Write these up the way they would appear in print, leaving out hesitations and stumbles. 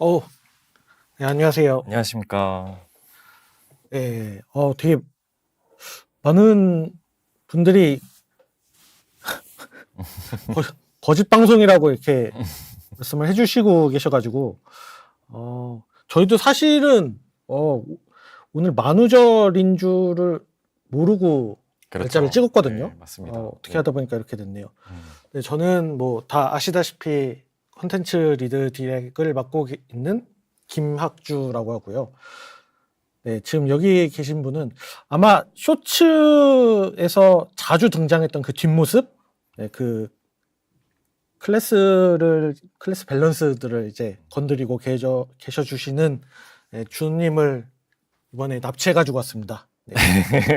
어, 네, 안녕하세요. 안녕하십니까. 예, 되게 많은 분들이 거, 거짓 방송이라고 이렇게 말씀을 해주시고 계셔가지고, 저희도 사실은, 오늘 만우절인 줄을 모르고 날짜를 그렇죠. 찍었거든요. 네, 맞습니다. 어떻게 네. 하다 보니까 이렇게 됐네요. 음, 네, 저는 뭐 다 아시다시피 컨텐츠 리드 디렉을 맡고 있는 김학주라고 하고요. 네, 지금 여기 계신 분은 아마 쇼츠에서 자주 등장했던 그 뒷모습, 네, 그 클래스 밸런스들을 이제 건드리고 계셔 주시는 네, 주님을 이번에 납치해 가지고 왔습니다. 네,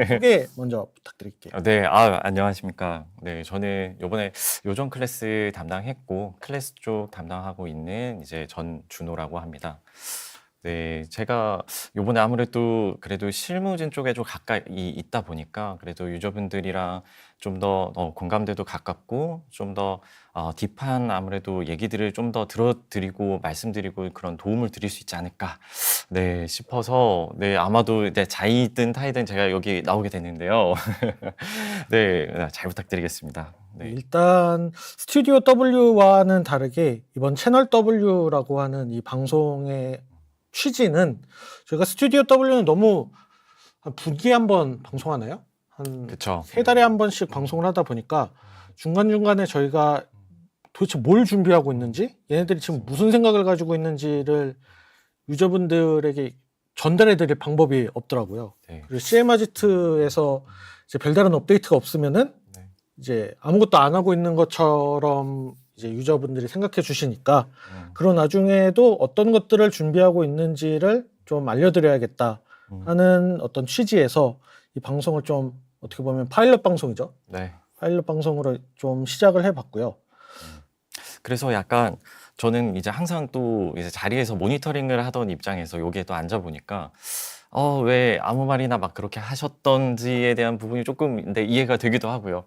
소개 먼저 부탁드릴게요. 네, 안녕하십니까. 네, 저는 요번에 요정 클래스 담당했고, 클래스 쪽 담당하고 있는 이제 전준호라고 합니다. 네, 제가 요번에 아무래도 그래도 실무진 쪽에 좀 가까이 있다 보니까 그래도 유저분들이랑 좀 더 공감대도 가깝고 좀 더 딥한 아무래도 얘기들을 좀 더 들어드리고 말씀드리고 그런 도움을 드릴 수 있지 않을까 네 싶어서 네 아마도 네, 자이든 타이든 제가 여기 나오게 됐는데요. 네, 잘 부탁드리겠습니다. 네. 일단 스튜디오 W와는 다르게 이번 채널 W라고 하는 이 방송의 취지는 저희가 스튜디오 W는 너무 한 분기에 한 번 방송하나요? 한 그쵸. 세 달에 한 번씩 방송을 하다 보니까 중간중간에 저희가 도대체 뭘 준비하고 있는지 얘네들이 지금 무슨 생각을 가지고 있는지를 유저분들에게 전달해 드릴 방법이 없더라고요. 네. 그리고 CM아지트에서 이제 별다른 업데이트가 없으면은 네. 이제 아무것도 안 하고 있는 것처럼 이제 유저분들이 생각해 주시니까 그런 와중에도 어떤 것들을 준비하고 있는지를 좀 알려드려야겠다 하는 어떤 취지에서 이 방송을 좀 어떻게 보면 파일럿 방송이죠. 네. 파일럿 방송으로 좀 시작을 해봤고요. 그래서 약간 저는 이제 항상 또 이제 자리에서 모니터링을 하던 입장에서 여기에 또 앉아 보니까 왜 아무 말이나 막 그렇게 하셨던지에 대한 부분이 조금 근데 이해가 되기도 하고요.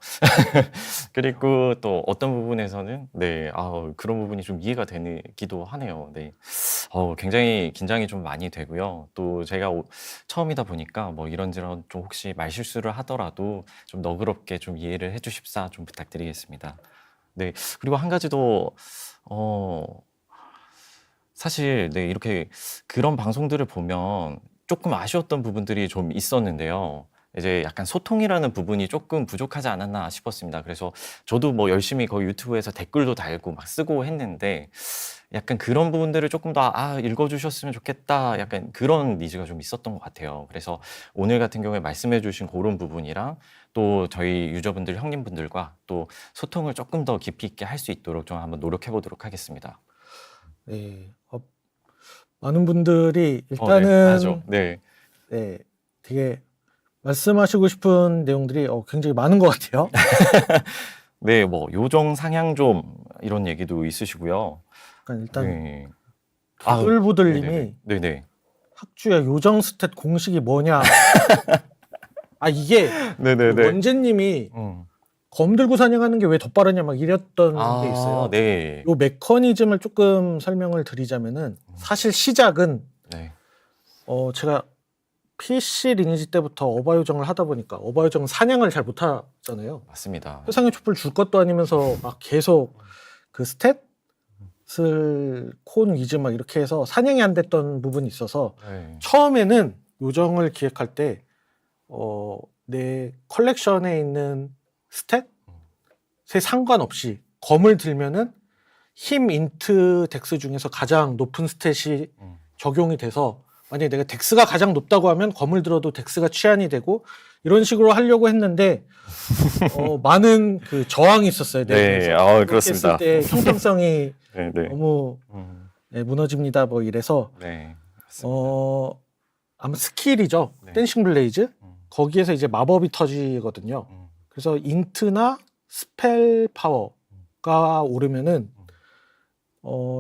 그리고 또 어떤 부분에서는 네, 그런 부분이 좀 이해가 되기도 하네요. 네. 굉장히 긴장이 좀 많이 되고요. 또 제가 처음이다 보니까 뭐 이런저런 좀 혹시 말실수를 하더라도 좀 너그럽게 좀 이해를 해주십사 좀 부탁드리겠습니다. 네. 그리고 한 가지 더, 어, 사실, 네, 이렇게 그런 방송들을 보면 조금 아쉬웠던 부분들이 좀 있었는데요. 이제 약간 소통이라는 부분이 조금 부족하지 않았나 싶었습니다. 그래서 저도 뭐 열심히 거기 유튜브에서 댓글도 달고 막 쓰고 했는데 약간 그런 부분들을 조금 더 읽어주셨으면 좋겠다. 약간 그런 니즈가 좀 있었던 것 같아요. 그래서 오늘 같은 경우에 말씀해주신 그런 부분이랑 또 저희 유저분들, 형님분들과 또 소통을 조금 더 깊이 있게 할 수 있도록 좀 한번 노력해 보도록 하겠습니다. 네, 많은 분들이 네, 일단은 하죠. 네. 네, 되게 말씀하시고 싶은 내용들이 굉장히 많은 것 같아요. 네, 뭐 요정 상향 좀 이런 얘기도 있으시고요. 그러니까 일단 네. 부들부들님이 네네. 학주야 요정 스탯 공식이 뭐냐? 이게 네네네. 원재님이 음. 검 들고 사냥하는 게 왜 더 빠르냐 막 이랬던 게 있어요. 네. 요 메커니즘을 조금 설명을 드리자면은 사실 시작은 네. 제가 PC 리니지 때부터 어바 요정을 하다 보니까 어바 요정은 사냥을 잘 못하잖아요. 맞습니다. 세상의 촛불 줄 것도 아니면서 막 계속 그 스탯을 콘 위즈 막 이렇게 해서 사냥이 안 됐던 부분이 있어서 네. 처음에는 요정을 기획할 때 내 컬렉션에 있는 스탯에 상관없이 검을 들면은 힘 인트 덱스 중에서 가장 높은 스탯이 적용이 돼서 만약에 내가 덱스가 가장 높다고 하면 검을 들어도 덱스가 취한이 되고 이런 식으로 하려고 했는데 많은 그 저항이 있었어요. 네, 내부에서. 그렇습니다. 했을 때 형평성이 네, 네. 너무 무너집니다. 뭐 이래서 네. 맞습니다. 아마 스킬이죠. 네. 댄싱 블레이즈 거기에서 이제 마법이 터지거든요. 그래서 인트나 스펠 파워가 오르면은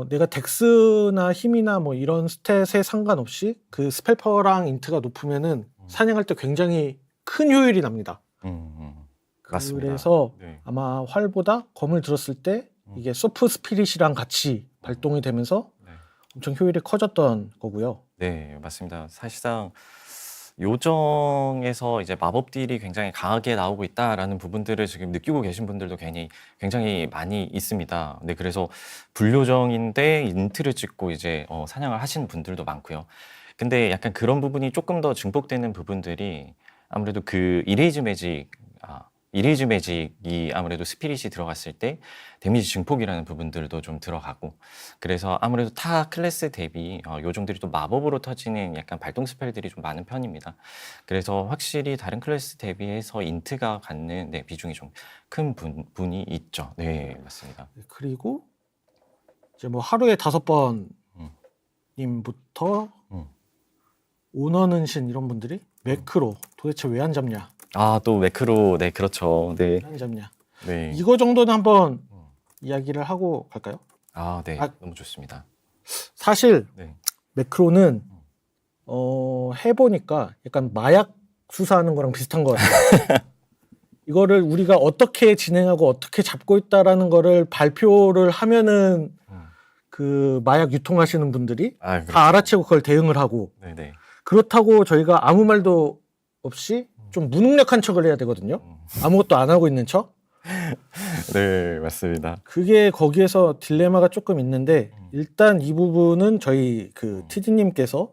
내가 덱스나 힘이나 뭐 이런 스탯에 상관없이 그 스펠 파워랑 인트가 높으면은 사냥할 때 굉장히 큰 효율이 납니다. 맞습니다. 그래서 네. 아마 활보다 검을 들었을 때 이게 소프 스피릿이랑 같이 발동이 되면서 엄청 효율이 커졌던 거고요. 네, 맞습니다. 사실상 요정에서 이제 마법 딜이 굉장히 강하게 나오고 있다라는 부분들을 지금 느끼고 계신 분들도 굉장히 많이 있습니다. 네, 그래서 불요정인데 인트를 찍고 이제 사냥을 하시는 분들도 많고요. 근데 약간 그런 부분이 조금 더 증폭되는 부분들이 아무래도 그 이레이즈 매직이 아무래도 스피릿이 들어갔을 때 데미지 증폭이라는 부분들도 좀 들어가고, 그래서 아무래도 타 클래스 대비 요정들이 또 마법으로 터지는 약간 발동 스펠들이 좀 많은 편입니다. 그래서 확실히 다른 클래스 대비해서 인트가 갖는 비중이 좀 큰 분이 있죠. 네, 맞습니다. 그리고 이제 뭐 하루에 5번 음. 님부터 음. 오너는신 이런 분들이 매크로 도대체 왜 안 잡냐? 아, 또 매크로, 네, 그렇죠. 네, 왜 안 잡냐? 네. 이거 정도는 한번 음. 이야기를 하고 갈까요? 아, 네, 아, 너무 좋습니다. 사실 네. 매크로는 해보니까 약간 마약 수사하는 거랑 비슷한 것 같아요. 이거를 우리가 어떻게 진행하고 어떻게 잡고 있다라는 거를 발표를 하면은 그 마약 유통하시는 분들이 아, 그렇죠. 다 알아채고 그걸 대응을 하고, 네, 네. 그렇다고 저희가 아무 말도 없이 좀 무능력한 척을 해야 되거든요. 아무것도 안 하고 있는 척. 네, 맞습니다. 그게 거기에서 딜레마가 조금 있는데, 일단 이 부분은 저희 그 TD님께서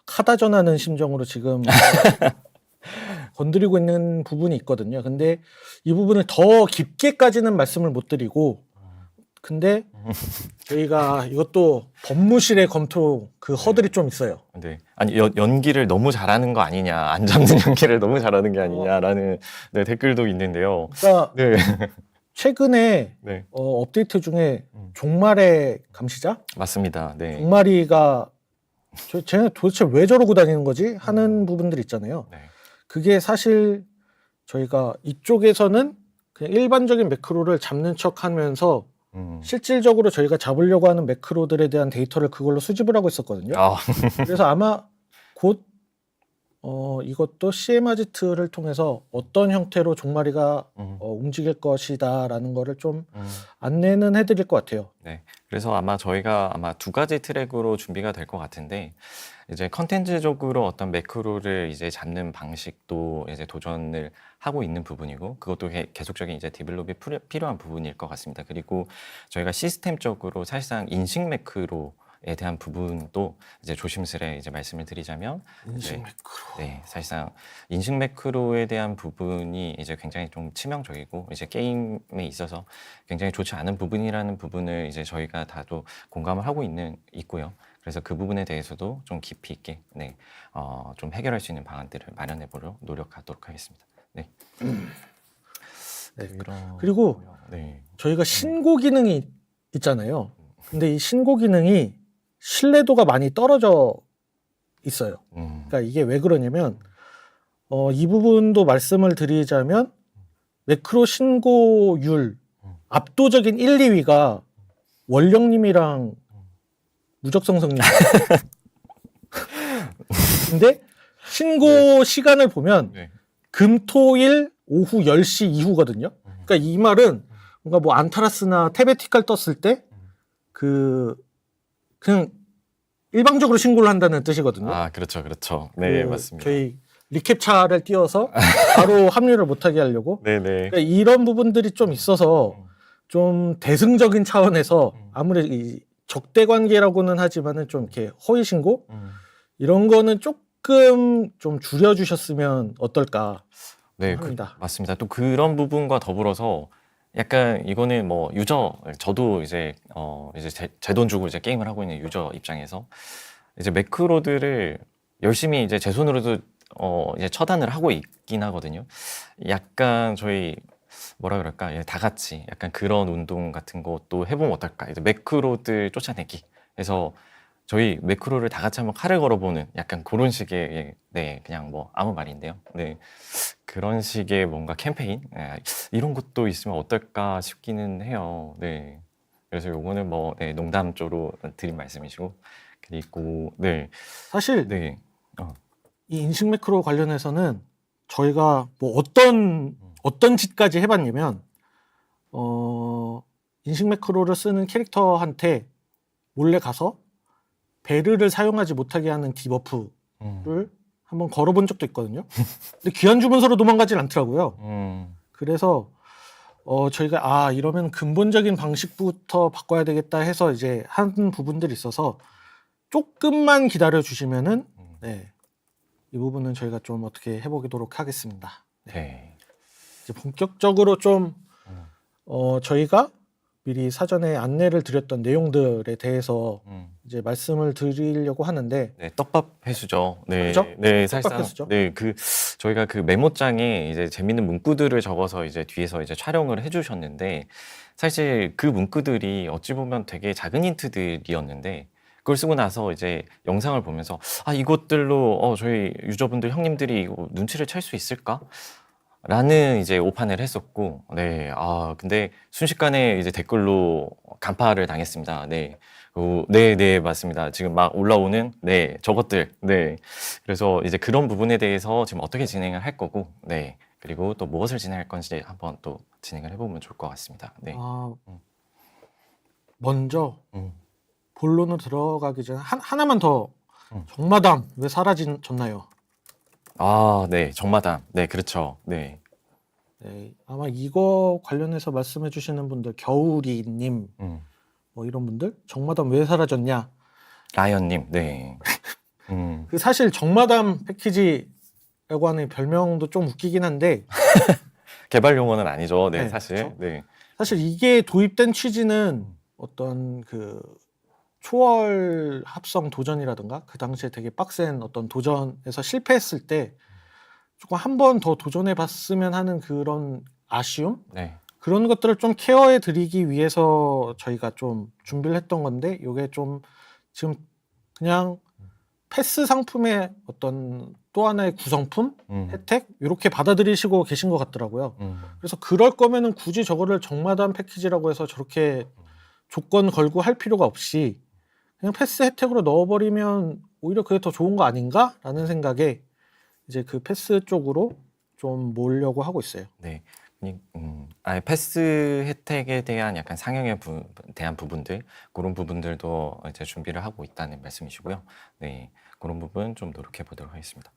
카다 전하는 심정으로 지금 건드리고 있는 부분이 있거든요. 근데 이 부분을 더 깊게까지는 말씀을 못 드리고, 근데 저희가 이것도 법무실의 검토 그 허들이 좀 있어요. 네. 아니, 연기를 너무 잘하는 거 아니냐, 안 잡는 연기를 너무 잘하는 게 아니냐라는 네, 댓글도 있는데요. 그러니까 네. 최근에 네. 업데이트 중에 종말의 감시자? 맞습니다. 네. 종말이가 쟤네 도대체 왜 저러고 다니는 거지? 하는 부분들 있잖아요. 네. 그게 사실 저희가 이쪽에서는 그냥 일반적인 매크로를 잡는 척 하면서 실질적으로 저희가 잡으려고 하는 매크로들에 대한 데이터를 그걸로 수집을 하고 있었거든요. 아, 그래서 아마 곧 이것도 CM아지트를 통해서 어떤 형태로 종말이가 움직일 것이다라는 거를 좀 안내는 해드릴 것 같아요. 네. 그래서 저희가 아마 2가지 트랙으로 준비가 될 것 같은데, 이제 컨텐츠적으로 어떤 매크로를 이제 잡는 방식도 이제 도전을 하고 있는 부분이고, 그것도 계속적인 이제 디벨롭이 필요한 부분일 것 같습니다. 그리고 저희가 시스템적으로 사실상 인식 매크로에 대한 부분도 이제 조심스레 이제 말씀을 드리자면, 인식 네. 매크로. 네, 사실상 인식 매크로에 대한 부분이 이제 굉장히 좀 치명적이고, 이제 게임에 있어서 굉장히 좋지 않은 부분이라는 부분을 이제 저희가 다도 공감을 하고 있고요. 그래서 그 부분에 대해서도 좀 깊이 있게 좀 해결할 수 있는 방안들을 마련해 보려 노력하도록 하겠습니다. 네. 네. 그리고 네. 저희가 신고 기능이 있잖아요. 근데 이 신고 기능이 신뢰도가 많이 떨어져 있어요. 그러니까 이게 왜 그러냐면 이 부분도 말씀을 드리자면 매크로 신고율 압도적인 1, 2위가 원령님이랑 무적성성님. 근데 신고 시간을 보면 네. 금토일 오후 10시 이후거든요. 그러니까 이 말은 뭔가 뭐 안타라스나 테베티칼 떴을 때 그냥 일방적으로 신고를 한다는 뜻이거든요. 아, 그렇죠, 그렇죠. 네, 맞습니다. 저희 리캡차를 띄워서 바로 합류를 못하게 하려고. 네, 네. 그러니까 이런 부분들이 좀 있어서 좀 대승적인 차원에서 아무래도 이 적대 관계라고는 하지만은 좀 이렇게 허위 신고 이런 거는 조금 좀 줄여주셨으면 어떨까 네, 합니다. 맞습니다. 또 그런 부분과 더불어서 약간 이거는 뭐 저도 이제 제 돈 주고 이제 게임을 하고 있는 유저 입장에서 이제 매크로들을 열심히 이제 제 손으로도 이제 처단을 하고 있긴 하거든요. 약간 저희 뭐라 그럴까, 다 같이 약간 그런 운동 같은 것도 해보면 어떨까. 이제 매크로들 쫓아내기. 그래서 저희 매크로를 다 같이 한번 칼을 걸어보는 약간 그런 식의 네, 그냥 뭐 아무 말인데요. 네, 그런 식의 뭔가 캠페인 이런 것도 있으면 어떨까 싶기는 해요. 네, 그래서 요거는 뭐 네, 농담 쪽으로 드린 말씀이시고, 그리고 네, 사실 네, 이 인식 매크로 관련해서는 저희가 뭐 어떤 짓까지 해봤냐면 인식 매크로를 쓰는 캐릭터한테 몰래 가서 베르를 사용하지 못하게 하는 디버프를 음. 한번 걸어본 적도 있거든요. 근데 귀한 주문서로 도망가진 않더라고요. 그래서 저희가 이러면 근본적인 방식부터 바꿔야 되겠다 해서 이제 한 부분들이 있어서 조금만 기다려 주시면은 네, 이 부분은 저희가 좀 어떻게 해보도록 하겠습니다. 네. 이제 본격적으로 좀 음. 저희가 미리 사전에 안내를 드렸던 내용들에 대해서 음. 이제 말씀을 드리려고 하는데 네, 떡밥 회수죠. 네, 그죠? 네, 떡밥 사실상 회수죠. 네, 저희가 그 메모장에 이제 재밌는 문구들을 적어서 이제 뒤에서 이제 촬영을 해주셨는데 사실 그 문구들이 어찌 보면 되게 작은 힌트들이었는데 그걸 쓰고 나서 이제 영상을 보면서 이것들로 저희 유저분들 형님들이 이거 눈치를 챌 수 있을까? 라는 이제 오판을 했었고, 네, 근데 순식간에 이제 댓글로 간파를 당했습니다. 네. 네, 맞습니다. 지금 막 올라오는, 네, 저것들, 네. 그래서 이제 그런 부분에 대해서 지금 어떻게 진행을 할 거고, 네. 그리고 또 무엇을 진행할 건지 한번 또 진행을 해보면 좋을 것 같습니다. 네. 먼저 음. 본론으로 들어가기 전에 하나만 더 음. 정마담 왜 사라졌나요? 네, 정마담. 네, 그렇죠. 네. 네, 아마 이거 관련해서 말씀해 주시는 분들 겨울이님 뭐 이런 분들 정마담 왜 사라졌냐? 라이언님, 네. 그 사실 정마담 패키지라고 하는 별명도 좀 웃기긴 한데 개발 용어는 아니죠. 네, 네, 사실. 그렇죠. 네. 사실 이게 도입된 취지는 어떤 그 초월 합성 도전이라든가 그 당시에 되게 빡센 어떤 도전에서 실패했을 때 조금 한 번 더 도전해 봤으면 하는 그런 아쉬움? 네. 그런 것들을 좀 케어해 드리기 위해서 저희가 좀 준비를 했던 건데 이게 좀 지금 그냥 패스 상품의 어떤 또 하나의 구성품, 혜택 이렇게 받아들이시고 계신 것 같더라고요. 그래서 그럴 거면은 굳이 저거를 정마담 패키지라고 해서 저렇게 조건 걸고 할 필요가 없이 그냥 패스 혜택으로 넣어버리면 오히려 그게 더 좋은 거 아닌가라는 생각에 이제 그 패스 쪽으로 좀 모으려고 하고 있어요. 네. 아예 패스 혜택에 대한 약간 상향에 대한 부분들, 그런 부분들도 이제 준비를 하고 있다는 말씀이시고요. 네. 그런 부분 좀 노력해 보도록 하겠습니다.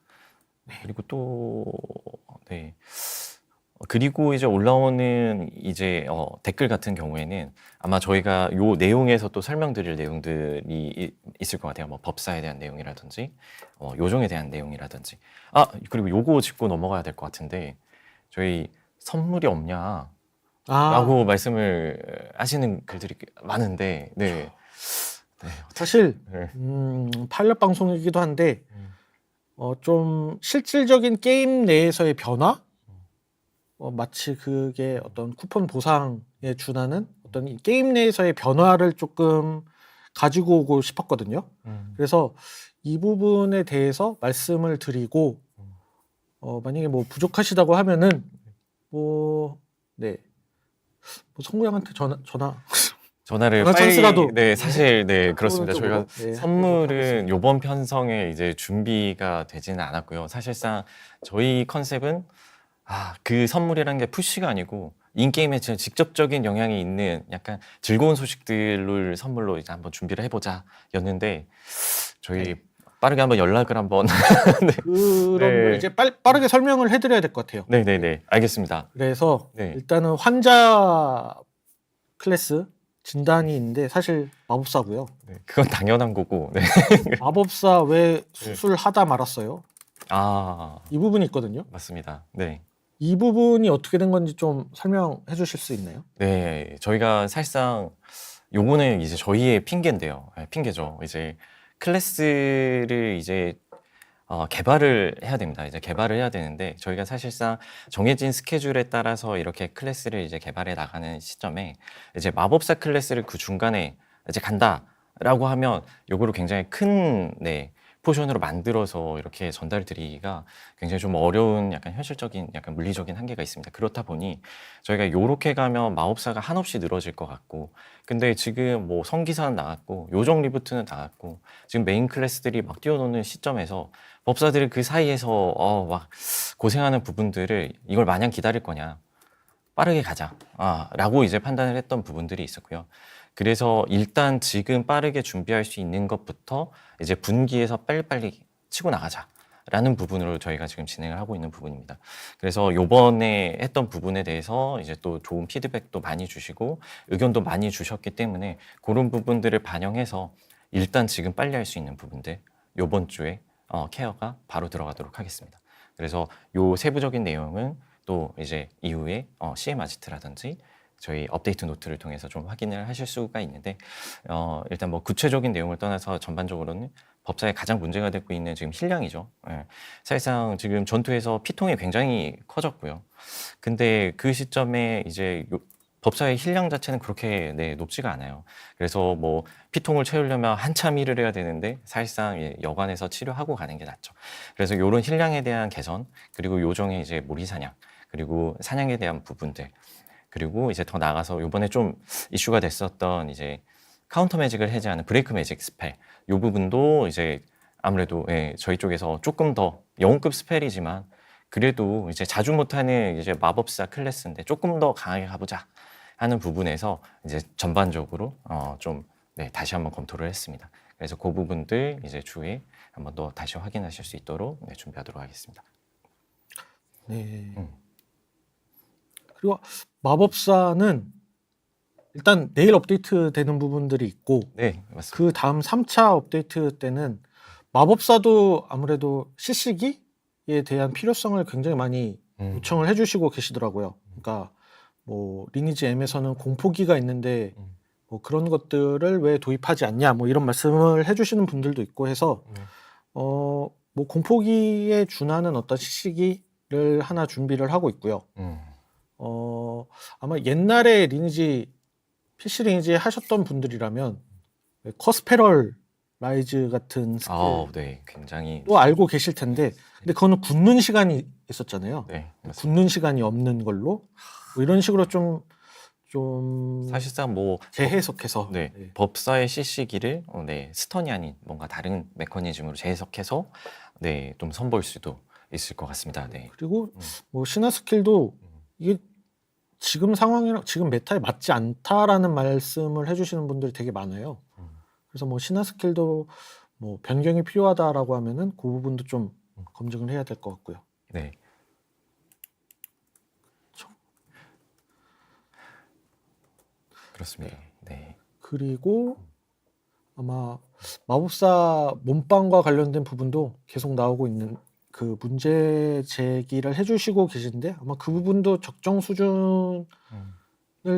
그리고 또, 네. 그리고 이제 올라오는 이제 댓글 같은 경우에는 아마 저희가 요 내용에서 또 설명드릴 내용들이 있을 것 같아요. 뭐 법사에 대한 내용이라든지, 요정에 대한 내용이라든지. 그리고 요거 짚고 넘어가야 될 것 같은데, 저희 선물이 없냐? 라고 말씀을 하시는 글들이 많은데, 네. 네. 사실 네. 파일럿 방송이기도 한데 좀 실질적인 게임 내에서의 변화, 마치 그게 어떤 쿠폰 보상에 준하는 어떤 이 게임 내에서의 변화를 조금 가지고 오고 싶었거든요. 그래서 이 부분에 대해서 말씀을 드리고 만약에 뭐 부족하시다고 하면은 뭐 성구 형한테 전화를 전화 빨리 찬스라도 네, 사실 네, 그렇습니다. 쪽으로, 저희가 네, 선물은 요번 편성에 이제 준비가 되지는 않았고요. 사실상 저희 컨셉은 그 선물이라는 게 푸시가 아니고 인게임에 진짜 직접적인 영향이 있는 약간 즐거운 소식들을 선물로 이제 한번 준비를 해보자 였는데 저희 빠르게 한번 연락을 한번 그런 네. 걸 이제 빠르게 설명을 해드려야 될 것 같아요. 네네네, 알겠습니다. 그래서 네. 일단은 환자 클래스 진단이 있는데 사실 마법사고요. 네, 그건 당연한 거고. 네. 마법사 왜 수술하다 말았어요? 이 부분이 있거든요. 맞습니다. 네. 이 부분이 어떻게 된 건지 좀 설명해 주실 수 있나요? 네, 저희가 사실상 요거는 이제 저희의 핑계인데요. 핑계죠. 이제 클래스를 이제 개발을 해야 됩니다. 이제 개발을 해야 되는데 저희가 사실상 정해진 스케줄에 따라서 이렇게 클래스를 이제 개발해 나가는 시점에 이제 마법사 클래스를 그 중간에 이제 간다라고 하면 요거를 굉장히 큰 포션으로 만들어서 이렇게 전달드리기가 굉장히 좀 어려운 약간 현실적인 약간 물리적인 한계가 있습니다. 그렇다 보니 저희가 요렇게 가면 마법사가 한없이 늘어질 것 같고 근데 지금 뭐 성기사는 나왔고 요정 리부트는 나왔고 지금 메인 클래스들이 막 뛰어노는 시점에서 법사들이 그 사이에서 막 고생하는 부분들을 이걸 마냥 기다릴 거냐 빠르게 가자. 라고 이제 판단을 했던 부분들이 있었고요. 그래서 일단 지금 빠르게 준비할 수 있는 것부터 이제 분기에서 빨리빨리 치고 나가자. 라는 부분으로 저희가 지금 진행을 하고 있는 부분입니다. 그래서 요번에 했던 부분에 대해서 이제 또 좋은 피드백도 많이 주시고 의견도 많이 주셨기 때문에 그런 부분들을 반영해서 일단 지금 빨리 할 수 있는 부분들 요번 주에 케어가 바로 들어가도록 하겠습니다. 그래서 요 세부적인 내용은 또 이제 이후에 CM 아지트라든지 저희 업데이트 노트를 통해서 좀 확인을 하실 수가 있는데 일단 뭐 구체적인 내용을 떠나서 전반적으로는 법사에 가장 문제가 되고 있는 지금 힐량이죠. 예. 사실상 지금 전투에서 피통이 굉장히 커졌고요. 근데 그 시점에 이제 법사의 힐량 자체는 그렇게 높지가 않아요. 그래서 뭐 피통을 채우려면 한참 일을 해야 되는데 사실상 여관에서 치료하고 가는 게 낫죠. 그래서 이런 힐량에 대한 개선 그리고 요정의 이제 모리 사냥 그리고 사냥에 대한 부분들 그리고 이제 더 나아가서 이번에 좀 이슈가 됐었던 이제 카운터 매직을 해제하는 브레이크 매직 스펠 이 부분도 이제 아무래도 저희 쪽에서 조금 더 영웅급 스펠이지만 그래도 이제 자주 못하는 이제 마법사 클래스인데 조금 더 강하게 가보자 하는 부분에서 이제 전반적으로 좀 다시 한번 검토를 했습니다. 그래서 그 부분들 이제 주에 한번 더 다시 확인하실 수 있도록 준비하도록 하겠습니다. 네. 그리고 마법사는 일단 내일 업데이트 되는 부분들이 있고 네, 맞습니다. 그 다음 3차 업데이트 때는 마법사도 아무래도 시시기에 대한 필요성을 굉장히 많이 요청을 해주시고 계시더라고요. 그러니까 뭐 리니지 M에서는 공포기가 있는데 뭐 그런 것들을 왜 도입하지 않냐 뭐 이런 말씀을 해주시는 분들도 있고 해서 뭐 공포기에 준하는 어떤 시시기를 하나 준비를 하고 있고요. 아마 옛날에 리니지 PC 리니지 하셨던 분들이라면 커스페럴 라이즈 같은 스킬 네, 굉장히 또 알고 계실 텐데 근데 그거는 굳는 시간이 있었잖아요. 네, 맞습니다. 굳는 시간이 없는 걸로 뭐 이런 식으로 좀 사실상 뭐 재해석해서 네, 법사의 CC기를 스턴이 아닌 뭔가 다른 메커니즘으로 재해석해서 좀 선보일 수도 있을 것 같습니다. 네. 그리고 뭐 신화 스킬도 이게 지금 상황이랑 지금 메타에 맞지 않다라는 말씀을 해주시는 분들이 되게 많아요. 그래서 뭐 신화 스킬도 뭐 변경이 필요하다라고 하면은 그 부분도 좀 검증을 해야 될 것 같고요. 네. 그렇습니다. 네. 그리고 아마 마법사 몸빵과 관련된 부분도 계속 나오고 있는 그 문제 제기를 해주시고 계신데 아마 그 부분도 적정 수준을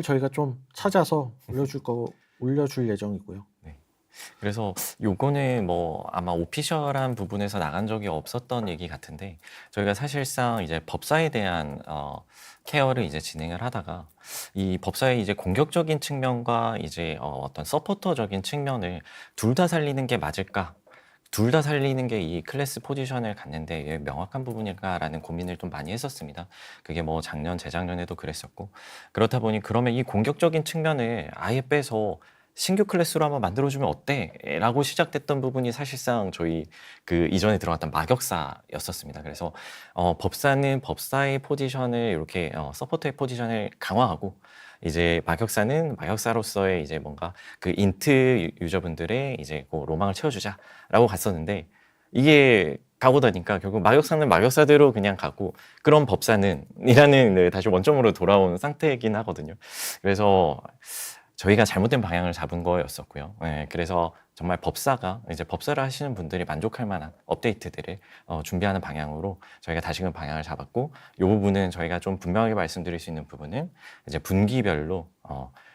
저희가 좀 찾아서 올려줄 예정이고요. 그래서 요거는 뭐 아마 오피셜한 부분에서 나간 적이 없었던 얘기 같은데 저희가 사실상 이제 법사에 대한 케어를 이제 진행을 하다가 이 법사의 이제 공격적인 측면과 이제 어떤 서포터적인 측면을 둘 다 살리는 게 맞을까? 둘 다 살리는 게 이 클래스 포지션을 갖는데 명확한 부분일까라는 고민을 좀 많이 했었습니다. 그게 뭐 작년, 재작년에도 그랬었고 그렇다 보니 그러면 이 공격적인 측면을 아예 빼서 신규 클래스로 한번 만들어주면 어때? 라고 시작됐던 부분이 사실상 저희 그 이전에 들어갔던 마격사였었습니다. 그래서 법사는 법사의 포지션을 이렇게 서포터의 포지션을 강화하고 이제 마격사는 마격사로서의 이제 뭔가 그 인트 유저분들의 이제 그 로망을 채워주자라고 갔었는데 이게 가고 나니까 결국 마격사는 마격사대로 그냥 가고 그런 법사는 이라는 다시 원점으로 돌아온 상태이긴 하거든요. 그래서 저희가 잘못된 방향을 잡은 거였었고요. 그래서 정말 법사가 이제 법사를 하시는 분들이 만족할 만한 업데이트들을 준비하는 방향으로 저희가 다시금 방향을 잡았고 이 부분은 저희가 좀 분명하게 말씀드릴 수 있는 부분은 이제 분기별로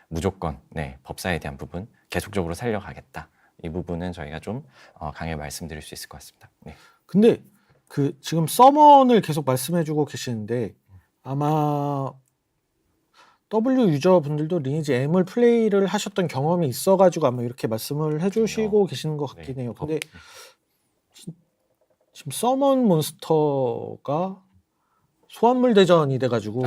무조건 법사에 대한 부분 계속적으로 살려가겠다. 이 부분은 저희가 좀 강하게 말씀드릴 수 있을 것 같습니다. 네. 근데 그 지금 서먼을 계속 말씀해주고 계시는데 아마 W 유저분들도 리니지 M을 플레이를 하셨던 경험이 있어가지고 아마 이렇게 말씀을 해주시고 계시는 것 같긴 해요. 근데 지금 서먼 몬스터가 소환물 대전이 돼가지고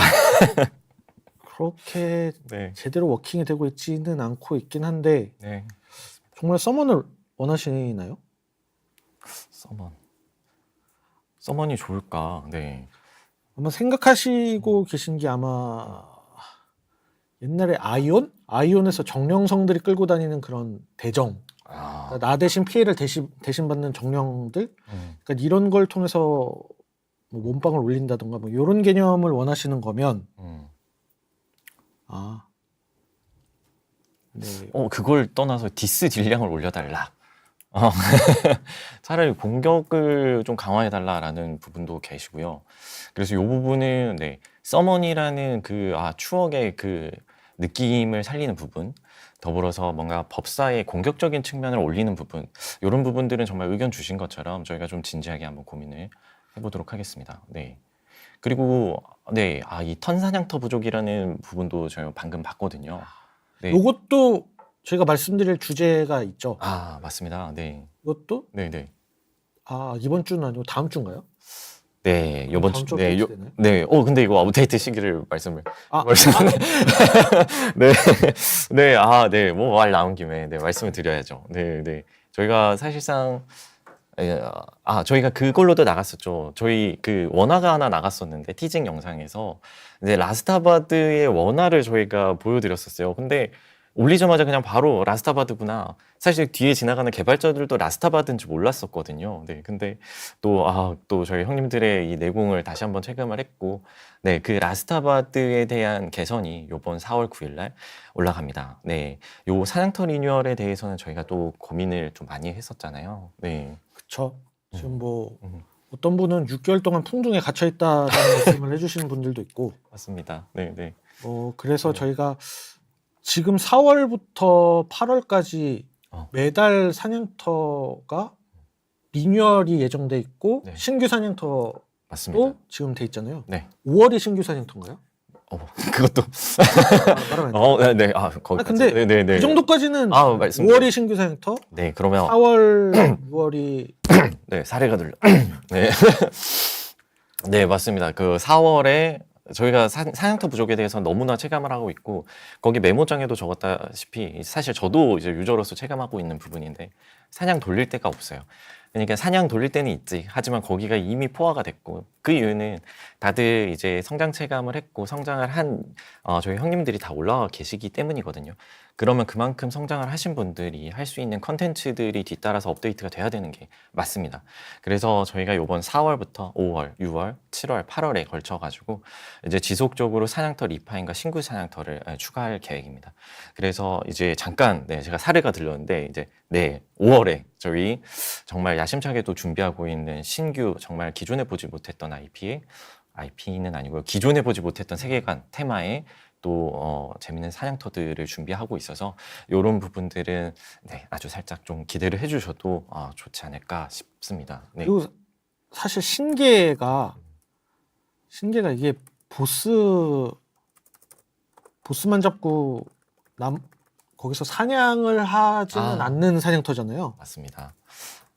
그렇게 제대로 워킹이 되고 있지는 않고 있긴 한데 정말 서먼을 원하시나요? 서먼이 좋을까? 네. 아마 생각하시고 계신 게 아마 옛날에 아이온에서 정령성들이 끌고 다니는 그런 대정, 아, 그러니까 나 대신 피해를 대신 받는 정령들, 그러니까 이런 걸 통해서 뭐 몸빵을 올린다던가 뭐 이런 개념을 원하시는 거면 아, 네, 그걸 떠나서 디스 딜량을 올려달라. 어, 차라리 공격을 좀 강화해달라라는 부분도 계시고요. 그래서 이 부분은 네, 서먼이라는 그 추억의 그 느낌을 살리는 부분, 더불어서 뭔가 법사의 공격적인 측면을 올리는 부분, 이런 부분들은 정말 의견 주신 것처럼 저희가 좀 진지하게 한번 고민을 해보도록 하겠습니다. 네. 그리고 네, 이 턴사냥터 부족이라는 부분도 저희가 방금 봤거든요. 네. 요것도 저희가 말씀드릴 주제가 있죠. 맞습니다. 네. 이것도 네. 이번 주는 아니고 다음 주인가요? 네, 요번 다음 주, 주 네, 업데이트 되나요? 네, 근데 이거 업데이트 시기를 말씀을. 아, 네, 네, 네, 뭐 말 나온 김에, 네, 말씀을 드려야죠. 네, 네. 저희가 사실상, 저희가 그걸로도 나갔었죠. 저희 그 원화가 하나 나갔었는데, 티징 영상에서, 이제 라스타바드의 원화를 저희가 보여드렸었어요. 근데, 올리자마자 그냥 바로 라스타바드구나. 사실 뒤에 지나가는 개발자들도 라스타바드인지 몰랐었거든요. 네, 근데 또 저희 형님들의 이 내공을 다시 한번 체감을 했고, 네, 그 라스타바드에 대한 개선이 요번 4월 9일 날 올라갑니다. 네, 요 사냥터 리뉴얼에 대해서는 저희가 또 고민을 좀 많이 했었잖아요. 네, 그쵸. 지금 뭐 음. 어떤 분은 6개월 동안 풍중에 gat혀 있다는 말씀을 해주시는 분들도 있고, 맞습니다. 네, 네. 그래서 네. 저희가 지금 4월부터 8월까지 매달 사냥터가 리뉴얼이 예정돼 있고 네. 신규 사냥터도 맞습니다. 지금 돼 있잖아요. 네. 5월이 신규 사냥터인가요? 그것도. 말하면 네, 거기까지. 근데 네. 그 정도까지는 말씀드려요. 5월이 신규 사냥터, 네, 그러면 4월, 6월이 네, 사례가 들려. 네. 네, 맞습니다. 그 4월에 저희가 사냥터 부족에 대해서 너무나 체감을 하고 있고, 거기 메모장에도 적었다시피, 사실 저도 이제 유저로서 체감하고 있는 부분인데, 사냥 돌릴 데가 없어요. 그러니까 사냥 돌릴 때는 있지. 하지만 거기가 이미 포화가 됐고, 그 이유는 다들 이제 성장 체감을 했고, 성장을 한, 저희 형님들이 다 올라와 계시기 때문이거든요. 그러면 그만큼 성장을 하신 분들이 할 수 있는 컨텐츠들이 뒤따라서 업데이트가 돼야 되는 게 맞습니다. 그래서 저희가 이번 4월부터 5월, 6월, 7월, 8월에 걸쳐가지고 이제 지속적으로 사냥터 리파인과 신규 사냥터를 추가할 계획입니다. 그래서 이제 잠깐 제가 사례가 들렸는데 이제 5월에 저희 정말 야심차게도 준비하고 있는 신규 정말 기존에 보지 못했던 IP는 아니고요. 기존에 보지 못했던 세계관 테마에 또 재밌는 사냥터들을 준비하고 있어서 이런 부분들은 아주 살짝 좀 기대를 해주셔도 좋지 않을까 싶습니다. 네. 그리고 사실 신계가 이게 보스만 잡고 거기서 사냥을 하지는 않는 사냥터잖아요. 맞습니다.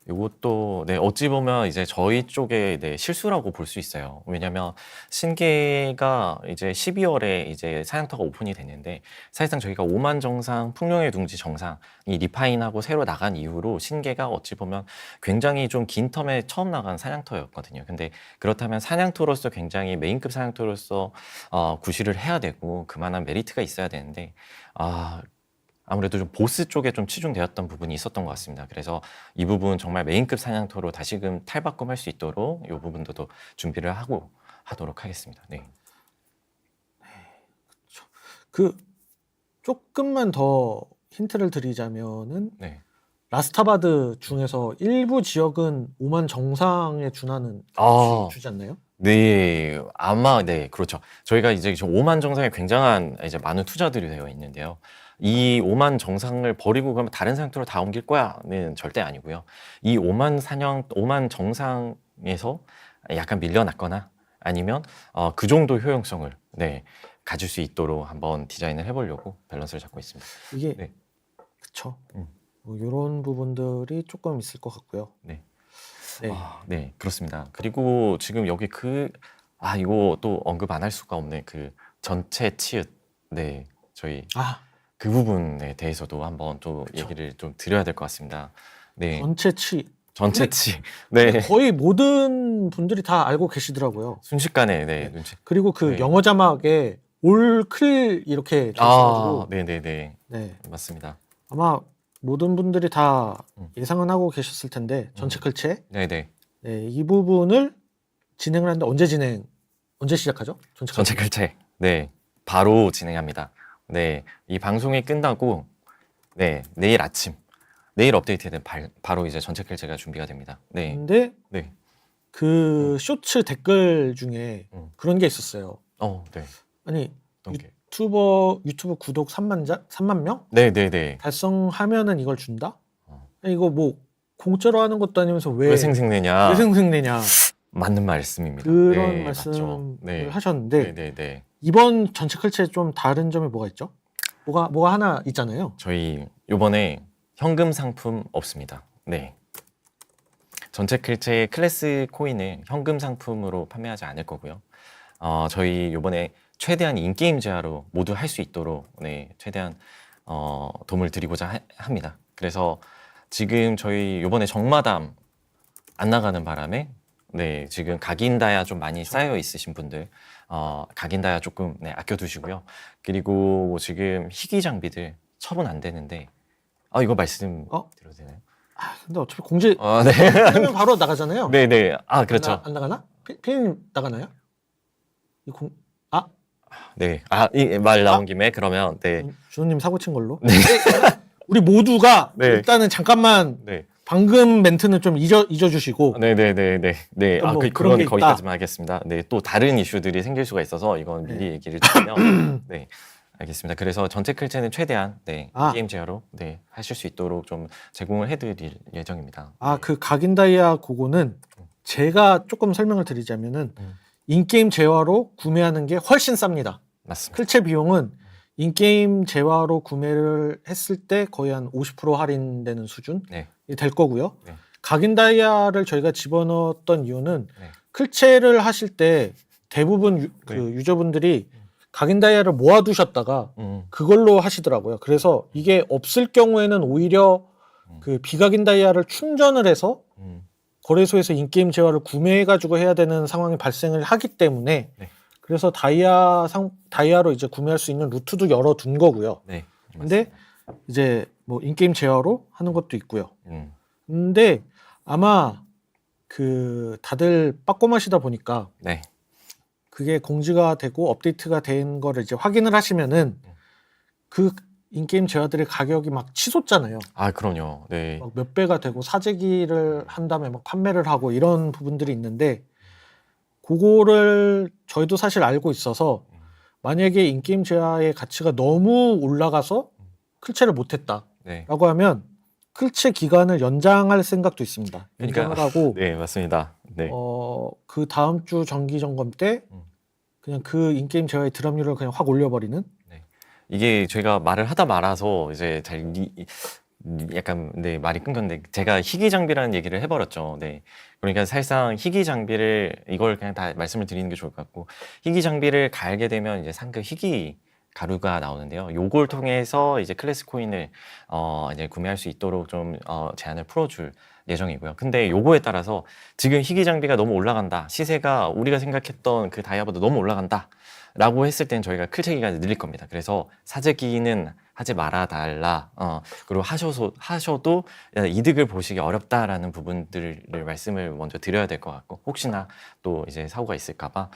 이것도 어찌 보면 이제 저희 쪽의 실수라고 볼 수 있어요. 왜냐면 신계가 이제 12월에 이제 사냥터가 오픈이 됐는데 사실상 저희가 오만 정상, 풍령의 둥지 정상 이 리파인하고 새로 나간 이후로 신계가 어찌 보면 굉장히 좀 긴 텀에 처음 나간 사냥터였거든요. 근데 그렇다면 사냥터로서 굉장히 메인급 사냥터로서 구실을 해야 되고 그만한 메리트가 있어야 되는데 아무래도 좀 보스 쪽에 좀 치중되었던 부분이 있었던 것 같습니다. 그래서 이 부분 정말 메인급 사냥터로 다시금 탈바꿈할 수 있도록 이 부분도 또 준비를 하도록 하겠습니다. 네. 그 조금만 더 힌트를 드리자면은 네. 라스타바드 중에서 일부 지역은 5만 정상에 준하는 주지 않나요? 네, 아마 그렇죠. 저희가 이제 5만 정상에 굉장한 이제 많은 투자들이 되어 있는데요. 이 5만 정상을 버리고 그러면 다른 사냥터로 다 옮길 거야는 절대 아니고요. 이 5만 정상에서 약간 밀려났거나 아니면 그 정도 효용성을 가질 수 있도록 한번 디자인을 해보려고 밸런스를 잡고 있습니다. 이게 그쵸. 뭐 이런 부분들이 조금 있을 것 같고요. 네, 그렇습니다. 그리고 지금 여기 이거 또 언급 안 할 수가 없는 그 전체 치읓, 저희 그 부분에 대해서도 한번 또 얘기를 좀 드려야 될 것 같습니다. 네, 전체 치, 거의 모든 분들이 다 알고 계시더라고요. 순식간에 눈치. 그리고 그 영어 자막에 올클 이렇게 적어가지고 네네네. 네. 맞습니다. 아마 모든 분들이 다 음. 예상은 하고 계셨을 텐데 전체 클체 네네. 네, 이 부분을 진행을 하는데 언제 시작하죠? 전체 클체. 네. 바로 진행합니다. 네. 이 방송이 끝나고 네. 내일 아침 내일 업데이트된 바로 이제 전체 클체가 준비가 됩니다. 네. 근데 네. 그 쇼츠 댓글 중에 음. 그런 게 있었어요. 네. 아니 어떤 게? 유튜브 구독 3만 명 네네네. 달성하면은 이걸 준다? 어. 이거 뭐 공짜로 하는 것도 아니면서 왜 생색내냐? 왜 생색내냐 맞는 말씀입니다. 그런 네, 말씀을 맞죠. 네. 하셨는데 네네네. 이번 전체 클체에 좀 다른 점이 뭐가 있죠? 뭐가 하나 있잖아요. 저희 요번에 현금 상품 없습니다. 네. 전체 클체 클래스 코인을 현금 상품으로 판매하지 않을 거고요. 저희 요번에 최대한 인게임 제화로 모두 할 수 있도록 네, 최대한 도움을 드리고자 합니다. 그래서 지금 저희 요번에 정마담 안 나가는 바람에 네, 지금 각인다야 좀 많이 쌓여 있으신 분들 각인다야 조금 네, 아껴두시고요. 그리고 지금 희귀 장비들 처분 안 되는데 이거 말씀 드려도 되나요? 근데 어차피 공지 네. 하면 바로 나가잖아요. 네네. 그렇죠. 안 나가나? 피디님 나가나요? 네. 이 말 나온 김에 그러면 네. 준호님 사고 친 걸로. 우리 모두가 네. 일단은 잠깐만 네. 방금 멘트는 좀 잊어주시고. 네네네네. 네. 뭐 그건 그런 게 거기까지만 하겠습니다. 네. 또 다른 이슈들이 생길 수가 있어서 이건 미리 얘기를 드리면 네. 알겠습니다. 그래서 전체 클체는 최대한 네, 게임 제어로 네, 하실 수 있도록 좀 제공을 해드릴 예정입니다. 네. 그 각인다이아 그거는 제가 조금 설명을 드리자면은 인게임 재화로 구매하는 게 훨씬 쌉니다. 맞습니다. 클체 비용은 인게임 재화로 구매를 했을 때 거의 한 50% 할인되는 수준이 네. 될 거고요. 네. 각인다이아를 저희가 집어넣었던 이유는 네. 클체를 하실 때 대부분 그 유저분들이 각인다이아를 모아두셨다가 그걸로 하시더라고요. 그래서 이게 없을 경우에는 오히려 그 비각인다이아를 충전을 해서 거래소에서 인게임 재화를 구매해가지고 해야 되는 상황이 발생을 하기 때문에 네. 그래서 다이아로 이제 구매할 수 있는 루트도 열어둔 거고요. 네. 근데 이제 뭐 인게임 재화로 하는 것도 있고요. 근데 아마 그 다들 빠꼼하시다 보니까 네. 그게 공지가 되고 업데이트가 된 거를 이제 확인을 하시면은 그 인게임 재화들의 가격이 막 치솟잖아요. 그럼요. 네. 막 몇 배가 되고 사재기를 한 다음에 막 판매를 하고 이런 부분들이 있는데 그거를 저희도 사실 알고 있어서 만약에 인게임 재화의 가치가 너무 올라가서 클체를 못했다라고 네. 하면 클체 기간을 연장할 생각도 있습니다. 연장을 하고 네, 맞습니다. 네. 그 다음 주 정기 점검 때 그냥 그 인게임 재화의 드랍률을 그냥 확 올려버리는. 이게 제가 말을 하다 말아서 이제 약간 네, 말이 끊겼는데 제가 희귀 장비라는 얘기를 해버렸죠. 네. 그러니까 사실상 희귀 장비를 이걸 그냥 다 말씀을 드리는 게 좋을 것 같고 희귀 장비를 갈게 되면 이제 상급 희귀 가루가 나오는데요. 요걸 통해서 이제 클래스 코인을 이제 구매할 수 있도록 좀 제한을 풀어줄 예정이고요. 근데 요거에 따라서 지금 희귀 장비가 너무 올라간다. 시세가 우리가 생각했던 그 다이아보다 너무 올라간다. 라고 했을 땐 저희가 클체 기간을 늘릴 겁니다. 그래서 사재기는 하지 말아 달라. 그리고 하셔도 이득을 보시기 어렵다라는 부분들을 말씀을 먼저 드려야 될 것 같고 혹시나 또 이제 사고가 있을까봐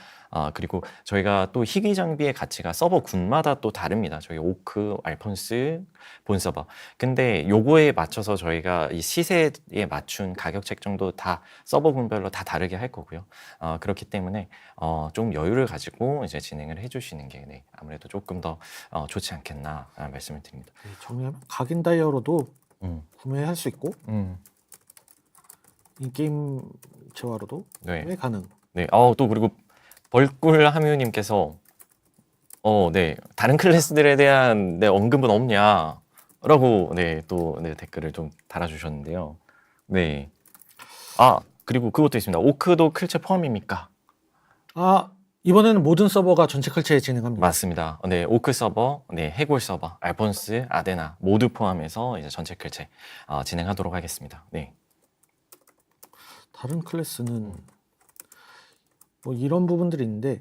그리고 저희가 또 희귀 장비의 가치가 서버 군마다 또 다릅니다. 저희 오크, 알폰스, 본 서버. 근데 요거에 맞춰서 저희가 이 시세에 맞춘 가격 책정도 다 서버 군별로 다 다르게 할 거고요. 그렇기 때문에 좀 여유를 가지고 이제 진행을 해주시는 게 네, 아무래도 조금 더 좋지 않겠나라는 말씀을 드립니다. 정리하면 각인 다이아로도 구매할 수 있고 인게임 재화로도 구매 가능. 네. 또 그리고 벌꿀 하뮤님께서 네 다른 클래스들에 대한 언급은 없냐라고 또 댓글을 좀 달아주셨는데요. 네. 그리고 그것도 있습니다. 오크도 클체 포함입니까? 이번에는 모든 서버가 전체 클체에 진행합니다. 맞습니다. 네, 오크 서버, 네, 해골 서버, 알폰스, 아데나 모두 포함해서 이제 전체 클체 진행하도록 하겠습니다. 네. 다른 클래스는 뭐 이런 부분들이 있는데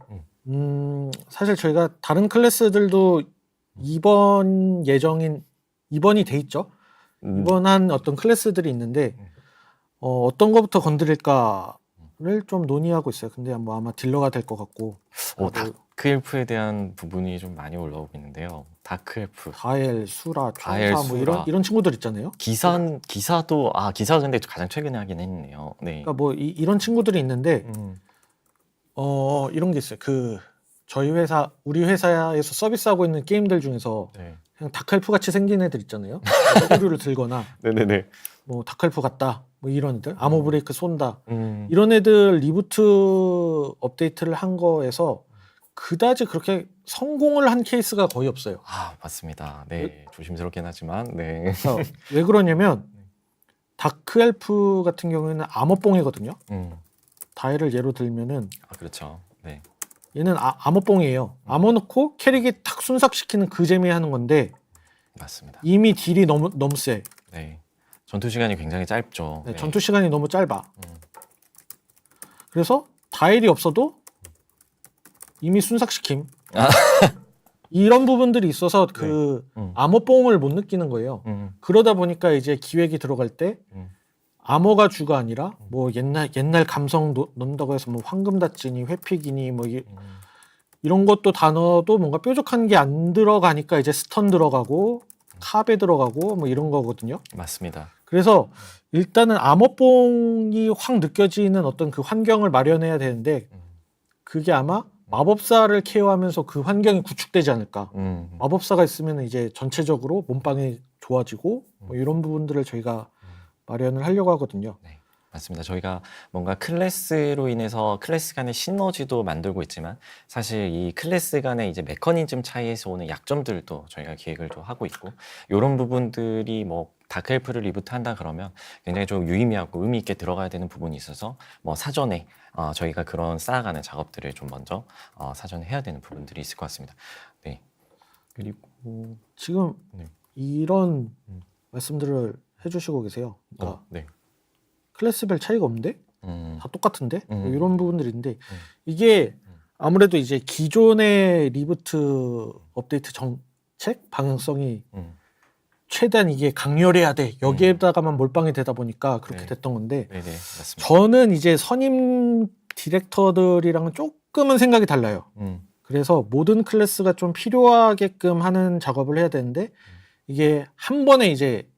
사실 저희가 다른 클래스들도 입원이 돼 있죠. 입원한 어떤 클래스들이 있는데 어떤 것부터 건드릴까를 좀 논의하고 있어요. 근데 뭐 아마 딜러가 될 것 같고. 다크엘프에 대한 부분이 좀 많이 올라오고 있는데요. 다크엘프, 다엘, 수라, 다엘, 총사 뭐 수라. 이런 친구들 있잖아요. 기사도 기사 근데 가장 최근에 하긴 했네요. 네. 그러니까 뭐 이런 친구들이 있는데 이런 게 있어요. 우리 회사에서 서비스하고 있는 게임들 중에서 네. 그냥 다크엘프 같이 생긴 애들 있잖아요. 서류를 들거나 네네네. 뭐 다크엘프 같다 뭐 이런 애들 암호 브레이크 쏜다 이런 이런 애들 리부트 업데이트를 한 거에서 그다지 그렇게 성공을 한 케이스가 거의 없어요. 맞습니다. 네, 조심스럽긴 하지만 네. 왜 그러냐면 다크엘프 같은 경우에는 암호뽕이거든요. 다이를 예로 들면은 그렇죠. 네. 얘는 암호뽕이에요. 암호 넣고 캐릭이 탁 순삭시키는 그 재미 하는 건데 맞습니다. 이미 딜이 너무 세. 네. 전투 시간이 굉장히 짧죠. 네, 네. 전투 시간이 너무 짧아. 그래서 다일이 없어도 이미 순삭시킴. 이런 부분들이 있어서 그 암호뽕을 못 느끼는 거예요. 그러다 보니까 이제 기획이 들어갈 때 암호가 주가 아니라 뭐 옛날 감성 넣는다고 해서 뭐 황금다찌니 회픽이니 뭐 이런 것도 단어도 뭔가 뾰족한 게 안 들어가니까 이제 스턴 들어가고 카베 들어가고 뭐 이런 거거든요. 맞습니다. 그래서 일단은 암호뽕이 확 느껴지는 어떤 그 환경을 마련해야 되는데 그게 아마 마법사를 케어하면서 그 환경이 구축되지 않을까. 마법사가 있으면 이제 전체적으로 몸빵이 좋아지고 뭐 이런 부분들을 저희가 마련을 하려고 하거든요. 네, 맞습니다. 저희가 뭔가 클래스로 인해서 클래스 간의 시너지도 만들고 있지만 사실 이 클래스 간의 이제 메커니즘 차이에서 오는 약점들도 저희가 기획을 또 하고 있고 이런 부분들이 뭐 다크엘프를 리부트한다 그러면 굉장히 좀 유의미하고 의미 있게 들어가야 되는 부분이 있어서 뭐 사전에 저희가 그런 쌓아가는 작업들을 좀 먼저 사전에 해야 되는 부분들이 있을 것 같습니다. 네. 그리고 지금 이런 말씀들을 해주시고 계세요. 그러니까 네. 클래스별 차이가 없는데 다 똑같은데 뭐 이런 부분들인데 이게 아무래도 이제 기존의 리부트 업데이트 정책 방향성이 최대한 이게 강렬해야 돼 여기에다가만 몰빵이 되다 보니까 그렇게 됐던 건데 네네, 맞습니다. 저는 이제 선임 디렉터들이랑은 조금은 생각이 달라요. 그래서 모든 클래스가 좀 필요하게끔 하는 작업을 해야 되는데 이게 한 번에 이제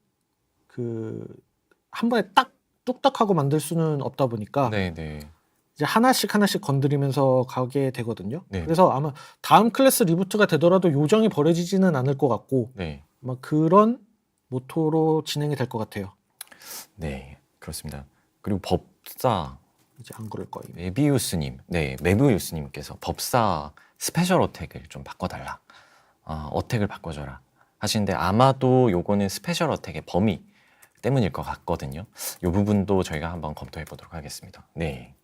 한 번에 딱 뚝딱하고 만들 수는 없다 보니까 네네. 이제 하나씩 건드리면서 가게 되거든요. 네. 그래서 아마 다음 클래스 리부트가 되더라도 요정이 버려지지는 않을 것 같고 네. 아마 그런 모토로 진행이 될 것 같아요. 네, 그렇습니다. 그리고 법사 이제 안 그럴 거예요. 메비우스님께서 법사 스페셜 어택을 좀 바꿔달라. 어택을 바꿔줘라. 하시는데 아마도 요거는 스페셜 어택의 범위 때문일 것 같거든요. 이 부분도 저희가 한번 검토해 보도록 하겠습니다. 네.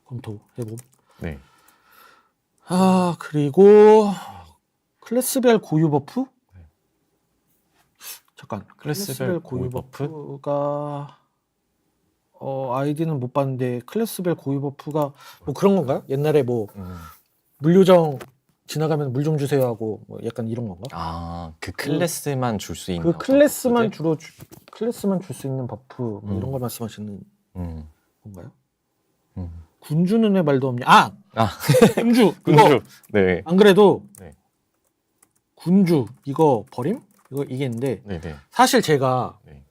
검토해봄. 네. 그리고 클래스별 고유 버프? 잠깐. 클래스별 고유 고유 버프? 버프가 아이디는 못 봤는데 클래스별 고유 버프가 뭐 그런 건가요? 옛날에 뭐 물요정 지나가면 물 좀 주세요 하고 뭐 약간 이런 건가? 그 클래스만 줄 수 있는 그 어떤 클래스만 버프들? 클래스만 줄 수 있는 버프 뭐 이런 걸 말씀하시는 건가요? 군주는 왜 말도 없냐? 군주 이거 네. 안 그래도 네. 군주 이거 버림? 이게 있는데 네네. 사실 제가 네.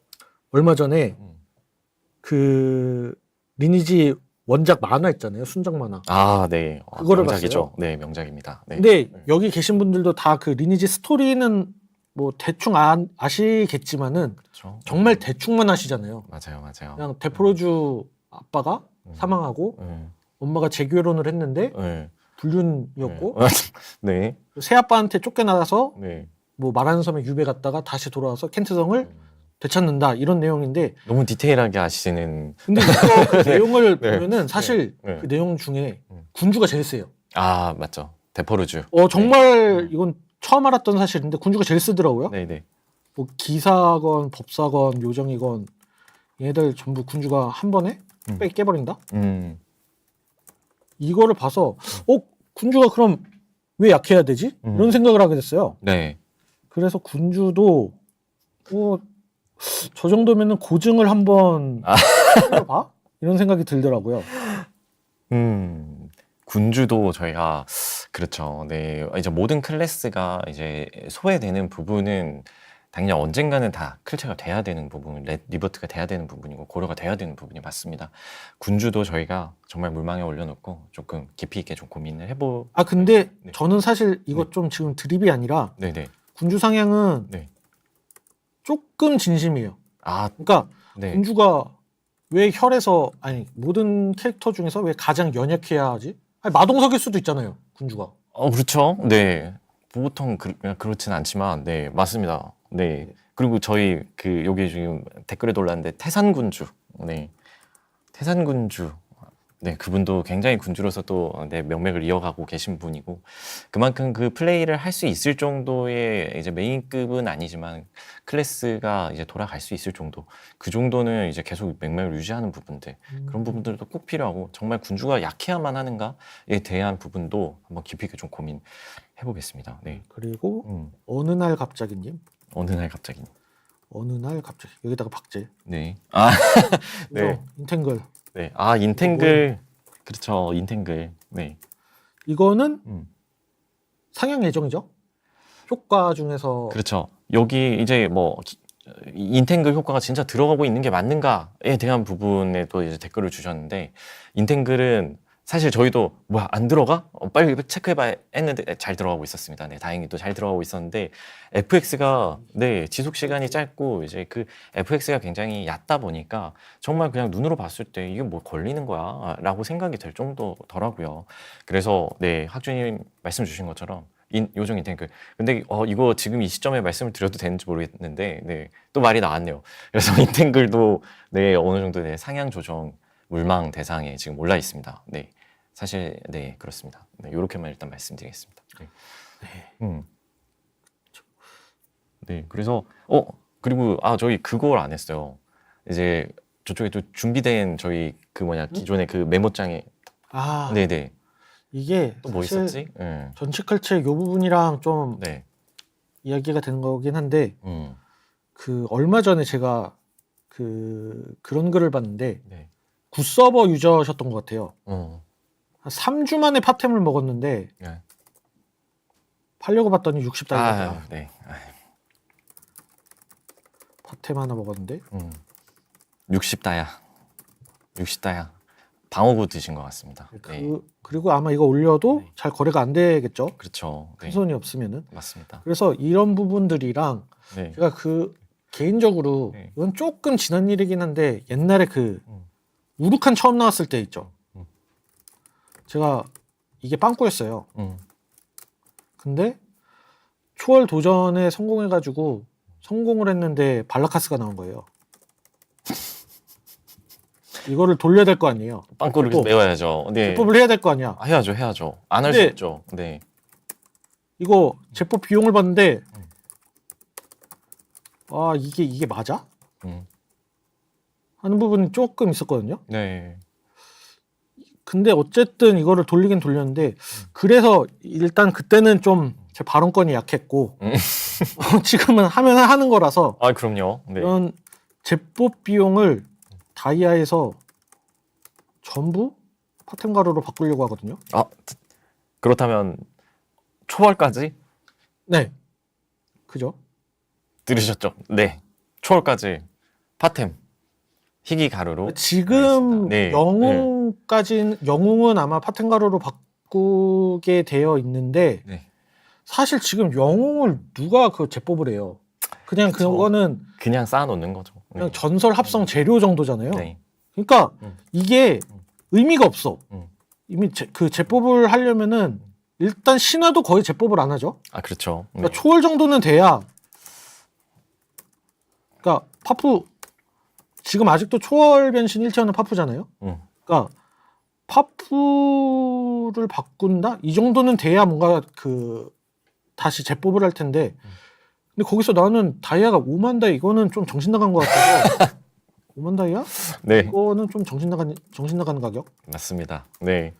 얼마 전에 그 리니지 원작 만화 있잖아요. 순작 만화. 네. 그거를 명작이죠. 봤어요. 네, 명작입니다. 네. 근데 여기 계신 분들도 다 그 리니지 스토리는 뭐 대충 아시겠지만은 그렇죠. 정말 대충만 아시잖아요. 맞아요. 그냥 데프로주 아빠가 사망하고 엄마가 재결혼을 했는데 네. 불륜이었고 네. 새아빠한테 쫓겨나서 네. 뭐 마라는 섬에 유배 갔다가 다시 돌아와서 켄트성을 되찾는다 이런 내용인데 너무 디테일하게 아시는. 근데 이거 그 내용을 네. 보면은 사실 네. 그 내용 중에 군주가 제일 세요. 맞죠. 데포르주. 정말 이건 처음 알았던 사실인데 군주가 제일 쓰더라고요. 네네. 뭐 기사건 법사건 요정이건 얘들 전부 군주가 한 번에 깨버린다? 음. 이거를 봐서 군주가 그럼 왜 약해야 되지? 이런 생각을 하게 됐어요. 네. 그래서 군주도 저 정도면은 고증을 한번 해봐? 이런 생각이 들더라고요. 군주도 저희가 그렇죠. 네. 이제 모든 클래스가 이제 소외되는 부분은 당연히 언젠가는 다 클체가 돼야 되는 부분, 리버트가 돼야 되는 부분이고 고려가 돼야 되는 부분이 맞습니다. 군주도 저희가 정말 물망에 올려놓고 조금 깊이 있게 좀 고민을 해보. 근데 네. 저는 사실 이거 좀 지금 드립이 아니라 네네. 군주 상향은 네. 조금 진심이에요. 아, 그러니까 네. 군주가 왜 혈에서 모든 캐릭터 중에서 왜 가장 연약해야 하지? 마동석일 수도 있잖아요, 군주가. 그렇죠. 네. 보통 그렇진 않지만, 네, 맞습니다. 네. 그리고 저희 여기 지금 댓글에 올랐는데 태산군주, 네, 태산군주, 네, 그분도 굉장히 군주로서 또 네, 명맥을 이어가고 계신 분이고 그만큼 그 플레이를 할 수 있을 정도의 이제 메인급은 아니지만 클래스가 이제 돌아갈 수 있을 정도, 그 정도는 이제 계속 맥락을 유지하는 부분들, 그런 부분들도 꼭 필요하고 정말 군주가 약해야만 하는가에 대한 부분도 한번 깊이 있게 좀 고민해 보겠습니다. 네. 그리고 어느 날 갑자기님, 어느 날 갑자기. 어느 날 갑자기 여기다가 박제. 네. 네. 인탱글. 네. 인탱글. 그렇죠. 인탱글. 네. 이거는 상향 예정이죠? 효과 중에서. 그렇죠. 여기 이제 뭐 인탱글 효과가 진짜 들어가고 있는 게 맞는가에 대한 부분에 또 이제 댓글을 주셨는데, 인탱글은 사실 저희도 뭐야 안 들어가? 빨리 체크해봐 했는데 잘 들어가고 있었습니다. 네, 다행히 또 잘 들어가고 있었는데 FX가 네 지속 시간이 짧고 이제 그 FX가 굉장히 얕다 보니까 정말 그냥 눈으로 봤을 때 이게 뭐 걸리는 거야라고 생각이 될 정도더라고요. 그래서 네 학주님 말씀 주신 것처럼 요정 인탱글. 근데 이거 지금 이 시점에 말씀을 드려도 되는지 모르겠는데 네, 또 말이 나왔네요. 그래서 인탱글도 네 어느 정도 네, 상향 조정 물망 대상에 지금 올라 있습니다. 네, 사실 네 그렇습니다. 네, 이렇게만 일단 말씀드리겠습니다. 네. 네, 그래서 그리고 저희 그걸 안 했어요. 이제 저쪽에 또 준비된 저희 기존의 그 메모장에 네네. 이게 또 뭐 있었지? 네. 전치컬체 요 부분이랑 좀 네. 이야기가 되는 거긴 한데 그 얼마 전에 제가 그런 글을 봤는데 네. 굿서버 유저셨던 것 같아요. 한 3주 만에 팟템을 먹었는데 네. 팔려고 봤더니 60달러더라. 네. 팟템 하나 먹었는데 60다야. 60다야. 방어구 드신 것 같습니다. 네. 그리고 아마 이거 올려도 네. 잘 거래가 안 되겠죠. 그렇죠. 큰 네. 손이 없으면은. 맞습니다. 그래서 이런 부분들이랑 네. 제가 개인적으로 네. 이건 조금 지난 일이긴 한데 옛날에 우루칸 처음 나왔을 때 있죠. 제가 이게 빵꾸였어요. 근데 초월 도전에 성공해가지고 성공을 했는데 발라카스가 나온 거예요. 이거를 돌려야 될 거 아니에요. 빵꾸를 계속 메워야죠. 네. 제법을 해야 될 거 아니야. 해야죠. 안 할 수 근데 없죠. 네. 이거 제법 비용을 받는데 이게 맞아? 하는 부분이 조금 있었거든요. 네. 근데 어쨌든 이거를 돌리긴 돌렸는데 그래서 일단 그때는 좀 제 발언권이 약했고 지금은 하면 하는 거라서 그럼요. 네. 이런 제법 비용을 다이아에서 전부 파템 가루로 바꾸려고 하거든요. 그렇다면 초월까지 네, 그죠? 들으셨죠? 네. 초월까지 파템 희귀 가루로 지금 네. 영웅은 아마 파템 가루로 바꾸게 되어 있는데 네. 사실 지금 영웅을 누가 제법을 해요? 그냥 그쵸. 그거는 그냥 쌓아놓는 거죠. 그냥 전설 합성 재료 정도잖아요. 네. 그러니까 이게 의미가 없어. 이미 제법을 하려면은 일단 신화도 거의 제법을 안 하죠. 그렇죠. 네. 그러니까 초월 정도는 돼야. 그러니까 파푸 지금 아직도 초월 변신 1티어는 파푸잖아요. 그러니까 파푸를 바꾼다? 이 정도는 돼야 뭔가 다시 제법을 할 텐데. 근데 거기서 나는 다이아가 5만 다 이거는 좀 정신 나간 것 같아서 5만 다이아? 네, 이거는 좀 정신 나가는 가격. 맞습니다. 네.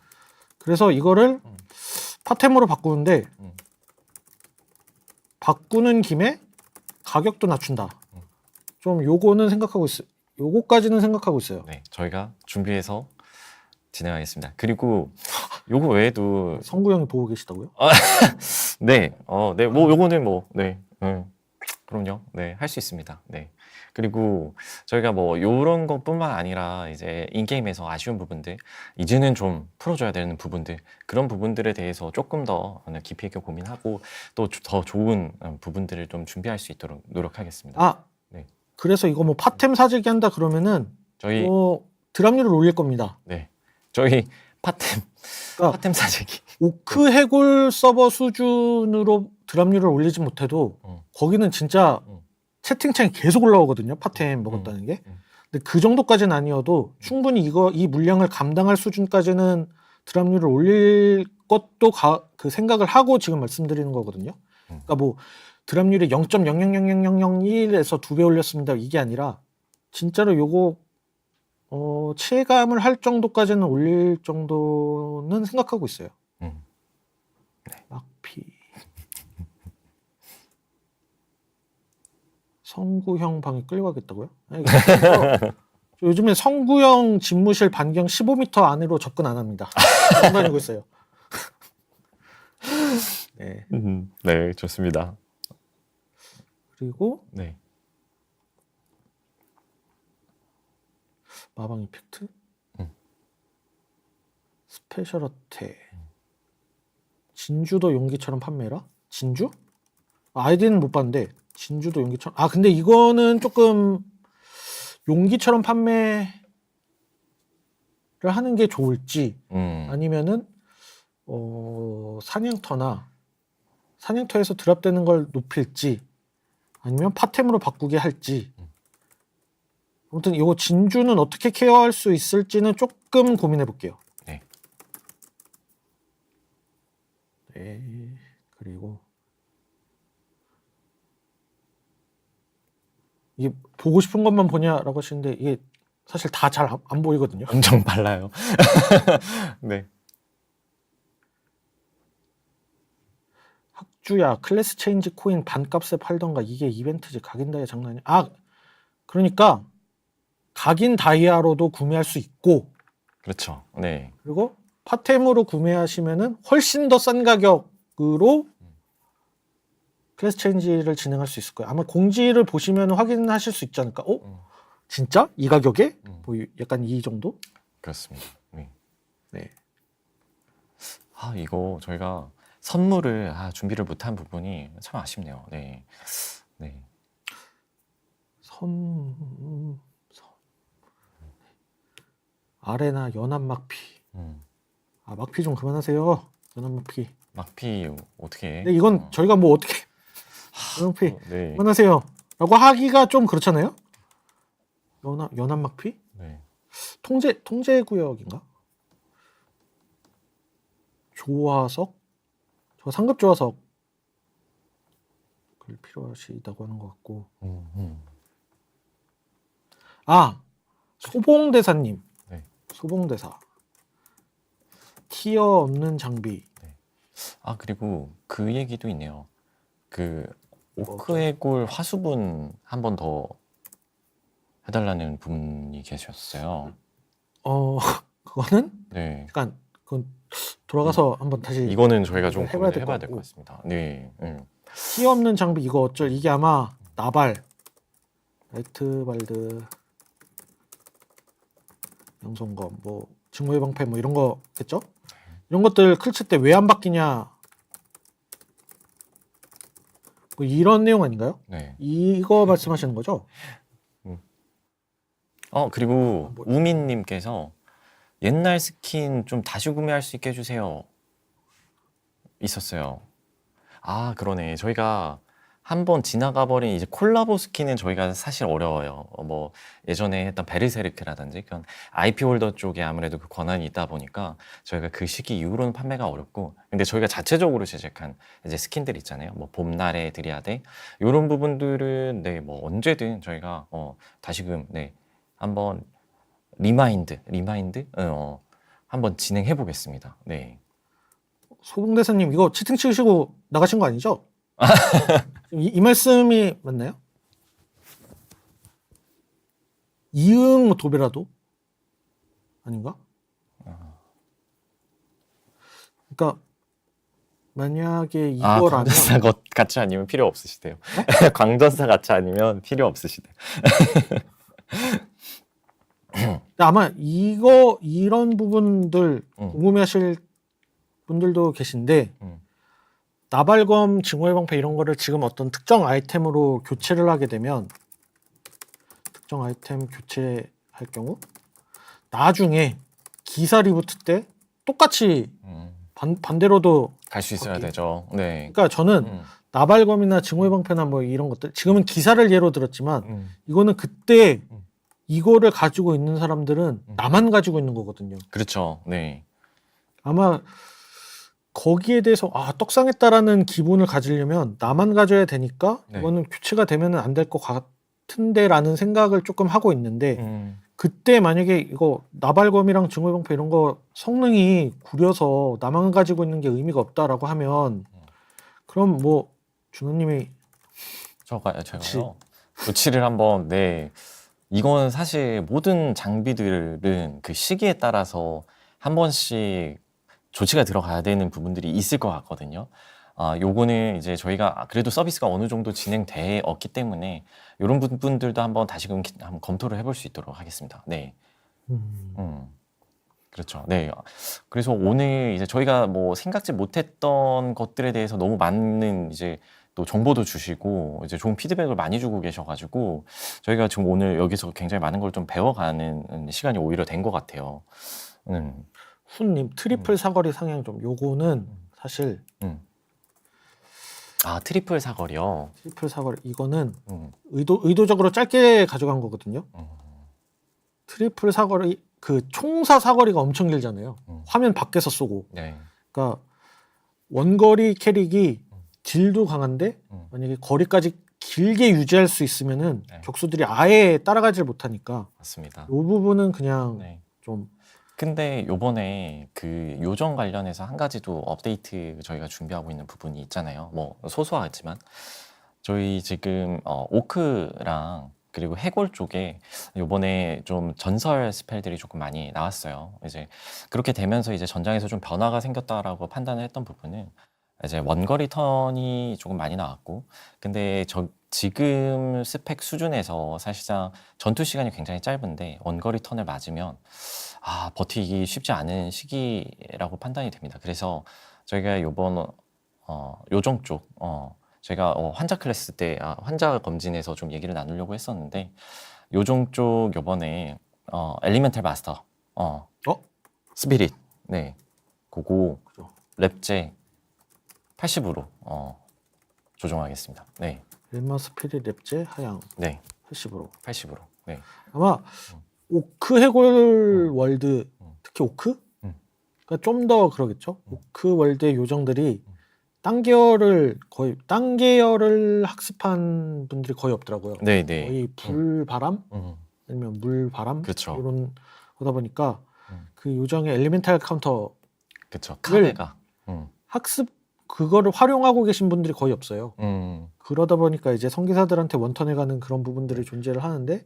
그래서 이거를 음. 파템으로 바꾸는데 음. 바꾸는 김에 가격도 낮춘다. 음. 좀 요거는 생각하고 있어요. 요거까지는 생각하고 있어요. 네, 저희가 준비해서 진행하겠습니다. 그리고 요거 외에도 성구 형이 보고 계시다고요? 네, 네, 뭐 요거는 뭐, 네, 그럼요, 네, 할 수 있습니다. 네. 그리고 저희가 뭐 요런 것뿐만 아니라 이제 인게임에서 아쉬운 부분들, 이제는 좀 풀어줘야 되는 부분들, 그런 부분들에 대해서 조금 더 깊이 있게 고민하고 또 더 좋은 부분들을 좀 준비할 수 있도록 노력하겠습니다. 아, 네. 그래서 이거 뭐 파템 사재기 한다 그러면은 저희, 드랍률을 올릴 겁니다. 네, 저희 파템, 그러니까 파템 사재기. 오크 해골 서버 수준으로 드랍률을 올리지 못해도 거기는 진짜 음. 채팅창이 계속 올라오거든요. 파템 먹었다는 게. 근데 그 정도까지는 아니어도 충분히 이 물량을 감당할 수준까지는 드랍률을 올릴 것도 그 생각을 하고 지금 말씀드리는 거거든요. 그러니까 뭐 드랍률이 0.000001에서 2배 올렸습니다. 이게 아니라 진짜로 요거 체감을 할 정도까지는 올릴 정도는 생각하고 있어요. 막피. 성구형 방에 끌려가겠다고요? 아니, 저 요즘에 성구형 집무실 반경 15m 안으로 접근 안 합니다. 다니고 있어요. 네. 네, 좋습니다. 그리고 네. 마방 이펙트, 스페셜 어택, 진주도 용기처럼 판매라? 진주? 아이디는 못 봤는데 진주도 용기처럼. 아 근데 이거는 조금 용기처럼 판매를 하는 게 좋을지 아니면은 사냥터에서 드랍되는 걸 높일지 아니면 파템으로 바꾸게 할지. 아무튼 이거 진주는 어떻게 케어할 수 있을지는 조금 고민해 볼게요. 네. 네. 그리고 이게 보고 싶은 것만 보냐라고 하시는데 이게 사실 다 잘 안 보이거든요. 엄청 빨라요. 네. 학주야 클래스 체인지 코인 반값에 팔던가 이게 이벤트지. 각인 다이아 장난이야. 아 그러니까 각인 다이아로도 구매할 수 있고 그렇죠. 네. 그리고 파템으로 구매하시면은 훨씬 더 싼 가격으로 클래스 체인지를 진행할 수 있을 거예요. 아마 공지를 보시면 확인하실 수 있지 않을까? 진짜? 이 가격에? 뭐 약간 이 정도? 그렇습니다. 네. 네. 아, 이거 저희가 선물을 준비를 못한 부분이 참 아쉽네요. 네. 네. 아레나 연합 막피. 아 막피 좀 그만하세요. 연합 막피. 막피 어떻게? 근데 이건 저희가 뭐 어떻게 연합 막피 네. 그만하세요. 라고 하기가 좀 그렇잖아요. 연합 막피? 네. 통제 구역인가? 조화석? 저 상급 조화석 그 필요하시다고 하는 것 같고. 아 소봉대사님. 네. 소봉대사. 티어 없는 장비. 아, 그리고 그 얘기도 있네요. 그 오크의 골 화수분 한 번 더 해달라는 분이 계셨어요. 그거는 네. 약간 그건 돌아가서 한번 다시 이거는 저희가 좀 해봐야 고민을 해봐야 될 것 것 같습니다. 네. 티 없는 장비 이거 어쩔. 이게 아마 나발, 라이트발드, 양손검, 뭐 증오의 방패 뭐 이런 거겠죠? 이런 것들 클치 때 왜 안 바뀌냐? 뭐 이런 내용 아닌가요? 네. 이거 말씀하시는 거죠? 그리고 우민님께서 옛날 스킨 좀 다시 구매할 수 있게 해주세요. 있었어요. 아, 그러네. 저희가 한번 지나가 버린 이제 콜라보 스킨은 저희가 사실 어려워요. 뭐 예전에 했던 베르세르크라든지 그런 IP 홀더 쪽에 아무래도 그 권한이 있다 보니까 저희가 그 시기 이후로는 판매가 어렵고, 근데 저희가 자체적으로 제작한 이제 스킨들 있잖아요. 뭐 봄날의 드리아데 이런 부분들은 네, 뭐 언제든 저희가 다시금 네, 한번 리마인드 한번 진행해 보겠습니다. 네. 소봉대사님 이거 채팅 치우시고 나가신 거 아니죠? 이 말씀이 맞나요? 이응 뭐 도배라도 아닌가? 그러니까 만약에 이거라면 광전사 같이 아니면 필요 없으시대요. 광전사 같이 아니면 필요 없으시대요. 아마 이런 부분들 궁금해하실 분들도 계신데 나발검, 증오의 방패 이런 거를 지금 어떤 특정 아이템으로 교체를 하게 되면 특정 아이템 교체할 경우 나중에 기사 리부트 때 똑같이 반대로도 갈 수 있어야 거기. 되죠. 네. 그러니까 저는 나발검이나 증오의 방패나 뭐 이런 것들 지금은 기사를 예로 들었지만 이거는 그때 이거를 가지고 있는 사람들은 나만 가지고 있는 거거든요. 그렇죠. 네. 아마 거기에 대해서 떡상했다라는 기분을 가지려면 나만 가져야 되니까 네. 이거는 교체가 되면 안 될 것 같은데라는 생각을 조금 하고 있는데 그때 만약에 이거 나발검이랑 증오의 방패 이런 거 성능이 구려서 나만 가지고 있는 게 의미가 없다라고 하면 그럼 뭐 준호님이 제가요. 교체를 한번 네. 이건 사실 모든 장비들은 그 시기에 따라서 한 번씩 조치가 들어가야 되는 부분들이 있을 것 같거든요. 요거는 이제 저희가 그래도 서비스가 어느 정도 진행되었기 때문에 이런 부분들도 한번 다시금 한번 검토를 해볼 수 있도록 하겠습니다. 네. 그렇죠. 네. 그래서 오늘 이제 저희가 뭐 생각지 못했던 것들에 대해서 너무 많은 이제 또 정보도 주시고 이제 좋은 피드백을 많이 주고 계셔가지고 저희가 지금 오늘 여기서 굉장히 많은 걸 좀 배워가는 시간이 오히려 된 것 같아요. 훈님 트리플 사거리 상향 좀 요거는 사실 트리플 사거리요. 트리플 사거리 이거는 의도적으로 짧게 가져간 거거든요. 트리플 사거리 그 총사 사거리가 엄청 길잖아요. 화면 밖에서 쏘고. 네. 그러니까 원거리 캐릭이 딜도 강한데 만약에 거리까지 길게 유지할 수 있으면은 네. 격수들이 아예 따라가질 못하니까 맞습니다. 이 부분은 그냥 네. 좀 근데 요번에 그 요정 관련해서 한 가지 도 업데이트 저희가 준비하고 있는 부분이 있잖아요. 뭐 소소하지만 저희 지금 오크랑 그리고 해골 쪽에 요번에 좀 전설 스펠들이 조금 많이 나왔어요. 이제 그렇게 되면서 이제 전장에서 좀 변화가 생겼다라고 판단을 했던 부분은 이제 원거리 턴이 조금 많이 나왔고, 근데 지금 스펙 수준에서 사실상 전투 시간이 굉장히 짧은데 원거리 턴을 맞으면 버티기 쉽지 않은 시기라고 판단이 됩니다. 그래서 저희가 요번 요정 쪽 제가 환자 클래스 때 환자 검진에서 좀 얘기를 나누려고 했었는데 요정 쪽 요번에 엘리멘탈 마스터 스피릿 네 그거 랩제 80으로 조정하겠습니다. 네. 일마 스피릿 랩제 하향 네. 80으로. 80으로. 네. 아마 오크 해골 월드 특히 오크? 그러니까 좀 더 그러겠죠. 오크 월드의 요정들이 딴 계열을 학습한 분들이 거의 없더라고요. 네, 네. 거의 불바람 아니면 물바람 그렇죠. 이런 거다 보니까 그 요정의 엘리멘탈 카운터 그렇죠. 카베가 학습 그거를 활용하고 계신 분들이 거의 없어요. 그러다 보니까 이제 성기사들한테 원턴해 가는 그런 부분들이 존재를 하는데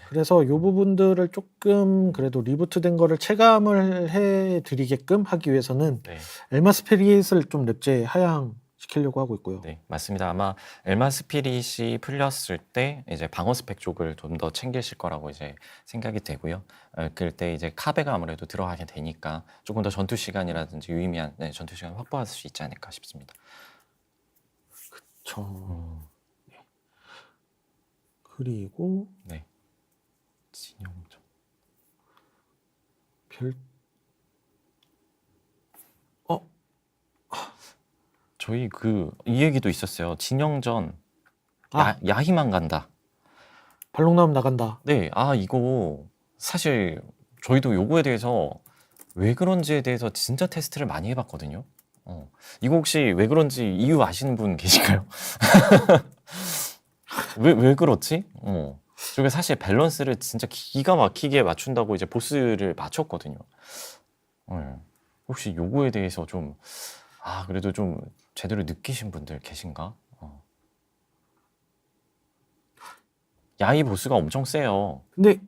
그래서 이 부분들을 조금 그래도 리부트된 거를 체감을 해드리게끔 하기 위해서는 네. 엘마 스피릿을 좀 랩제 하향 시키려고 하고 있고요. 네, 맞습니다. 아마 엘마 스피릿이 풀렸을 때 이제 방어 스펙 쪽을 좀 더 챙기실 거라고 이제 생각이 되고요. 그럴 때 이제 카베가 아무래도 들어가게 되니까 조금 더 전투 시간이라든지 유의미한 전투 시간 확보할 수 있지 않을까 싶습니다. 그렇죠. 네. 그리고 네, 진영점 별 저희 이 얘기도 있었어요. 진영전 야희만 간다. 발록 나오면 나간다. 네, 이거 사실 저희도 요거에 대해서 왜 그런지에 대해서 진짜 테스트를 많이 해봤거든요. 이거 혹시 왜 그런지 이유 아시는 분 계실까요? 왜 그렇지? 저게 사실 밸런스를 진짜 기가 막히게 맞춘다고 이제 보스를 맞췄거든요. 네. 혹시 요거에 대해서 좀, 그래도 좀 제대로 느끼신 분들 계신가? 야이 보스가 엄청 세요. 근데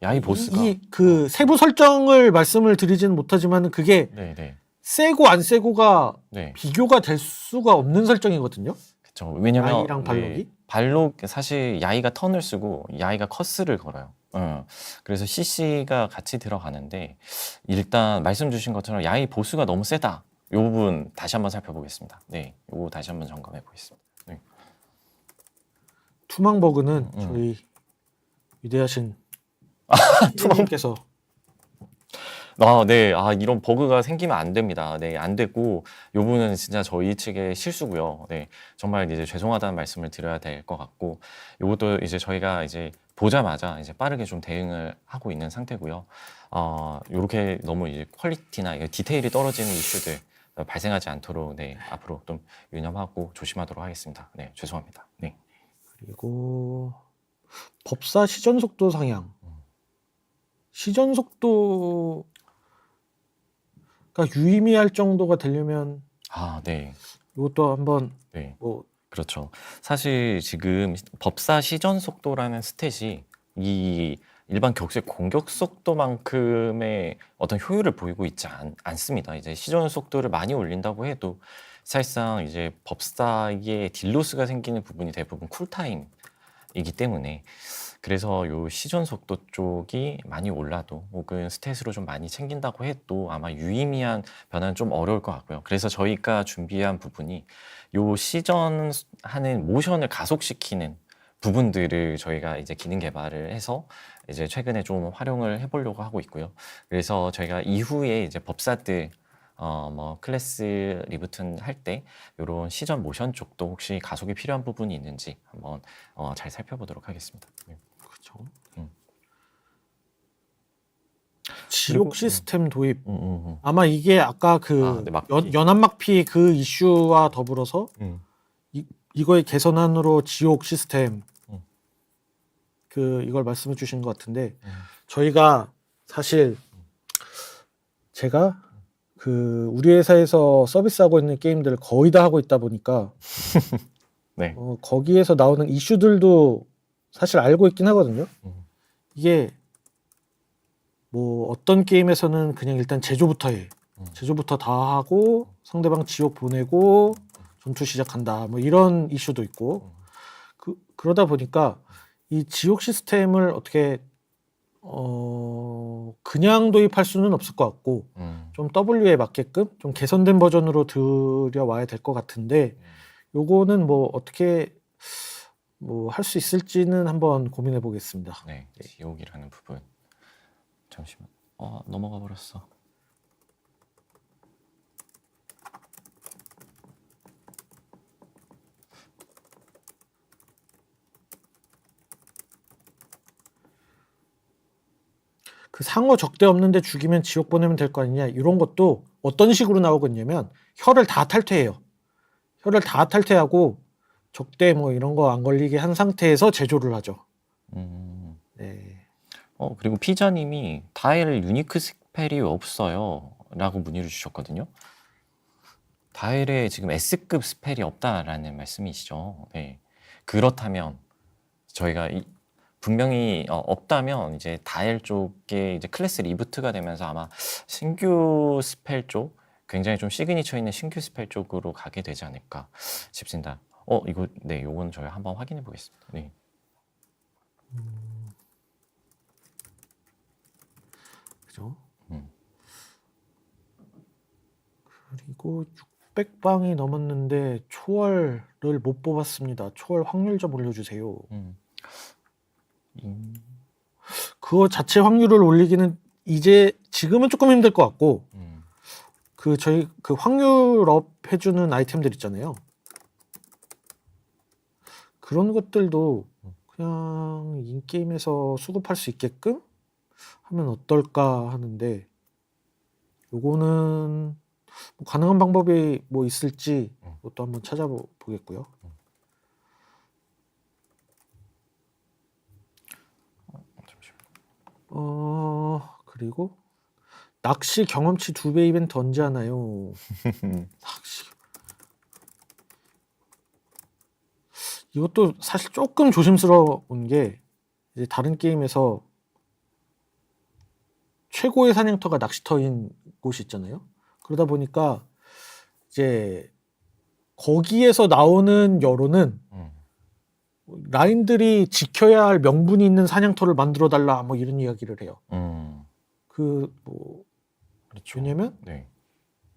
야이 보스가. 그 세부 설정을 말씀을 드리지는 못하지만 그게 네네. 세고 안 세고가 네. 비교가 될 수가 없는 설정이거든요. 그쵸. 왜냐면 야이랑 발록이? 발록 사실 야이가 턴을 쓰고 야이가 커스를 걸어요. 그래서 CC가 같이 들어가는데 일단 말씀 주신 것처럼 야이 보스가 너무 세다. 요 부분 다시 한번 살펴보겠습니다. 네, 요거 다시 한번 점검해 보겠습니다. 네. 투망 버그는 저희 위대하신 투망님께서 네. 이런 버그가 생기면 안 됩니다. 네, 안 되고, 요 부분은 진짜 저희 측의 실수고요. 네, 정말 이제 죄송하다는 말씀을 드려야 될 것 같고, 요것도 이제 저희가 이제 보자마자 이제 빠르게 좀 대응을 하고 있는 상태고요. 요렇게 너무 이제 퀄리티나 디테일이 떨어지는 이슈들 발생하지 않도록, 네, 앞으로 좀 유념하고 조심하도록 하겠습니다. 네, 죄송합니다. 네. 그리고 법사 시전 속도 상향. 시전 속도가 유의미할 정도가 되려면 네. 이것도 한번 네. 뭐 그렇죠. 사실 지금 법사 시전 속도라는 스탯이 이 일반 격수의 공격 속도만큼의 어떤 효율을 보이고 있지 않습니다. 이제 시전 속도를 많이 올린다고 해도 사실상 이제 법사의 딜로스가 생기는 부분이 대부분 쿨타임이기 때문에 그래서 요 시전 속도 쪽이 많이 올라도 혹은 스탯으로 좀 많이 챙긴다고 해도 아마 유의미한 변화는 좀 어려울 것 같고요. 그래서 저희가 준비한 부분이 요 시전하는 모션을 가속시키는 부분들을 저희가 이제 기능 개발을 해서 이제 최근에 좀 활용을 해보려고 하고 있고요. 그래서 저희가 이후에 이제 법사들 뭐 클래스 리부튼 할 때 이런 시전 모션 쪽도 혹시 가속이 필요한 부분이 있는지 한번 잘 살펴보도록 하겠습니다. 네. 그렇죠. 음. 지옥 그리고, 시스템 도입. 음. 아마 이게 아까 그 네, 막피. 연합막피 그 이슈와 더불어서 음. 이거의 개선안으로 지옥 시스템 음. 그 이걸 말씀해 주신 것 같은데 저희가 사실 제가 그 우리 회사에서 서비스하고 있는 게임들을 거의 다 하고 있다 보니까 네. 거기에서 나오는 이슈들도 사실 알고 있긴 하거든요. 이게 뭐 어떤 게임에서는 그냥 일단 제조부터 해. 제조부터 다 하고 상대방 지옥 보내고 전투 시작한다. 뭐 이런 이슈도 있고 그러다 보니까 이 지옥 시스템을 어떻게 그냥 도입할 수는 없을 것 같고 좀 W에 맞게끔 좀 개선된 버전으로 들여와야 될 것 같은데 요거는 뭐 어떻게 뭐 할 수 있을지는 한번 고민해 보겠습니다. 네, 지옥이라는 부분. 잠시만. 넘어가 버렸어. 그 상어 적대 없는데 죽이면 지옥 보내면 될 거 아니냐 이런 것도 어떤 식으로 나오겠냐면 혀를 다 탈퇴해요. 혀를 다 탈퇴하고 적대 뭐 이런 거 안 걸리게 한 상태에서 제조를 하죠. 네. 그리고 피자님이 다일 유니크 스펠이 없어요 라고 문의를 주셨거든요. 다일에 지금 S급 스펠이 없다라는 말씀이시죠. 네. 그렇다면 저희가 분명히 없다면 이제 다일 쪽에 이제 클래스 리부트가 되면서 아마 신규 스펠 쪽 굉장히 좀 시그니처 있는 신규 스펠 쪽으로 가게 되지 않을까 싶습니다. 이거 네, 요건 저희 한번 확인해 보겠습니다. 네. 그죠? 그리고 600방이 넘었는데 초월을 못 뽑았습니다. 초월 확률 좀 올려주세요. 그거 자체 확률을 올리기는 이제 지금은 조금 힘들 것 같고 그 저희 그 확률업 해주는 아이템들 있잖아요. 그런 것들도 그냥 인게임에서 수급할 수 있게끔 하면 어떨까 하는데 요거는 뭐 가능한 방법이 뭐 있을지 그것도 한번 찾아보겠고요. 그리고 낚시 경험치 2배 이벤트 언제 하나요? 낚시. 이것도 사실 조금 조심스러운 게 이제 다른 게임에서 최고의 사냥터가 낚시터인 곳이 있잖아요. 그러다 보니까 이제 거기에서 나오는 여론은 음. 라인들이 지켜야 할 명분이 있는 사냥터를 만들어 달라 뭐 이런 이야기를 해요. 그 뭐 그렇죠. 왜냐면 네.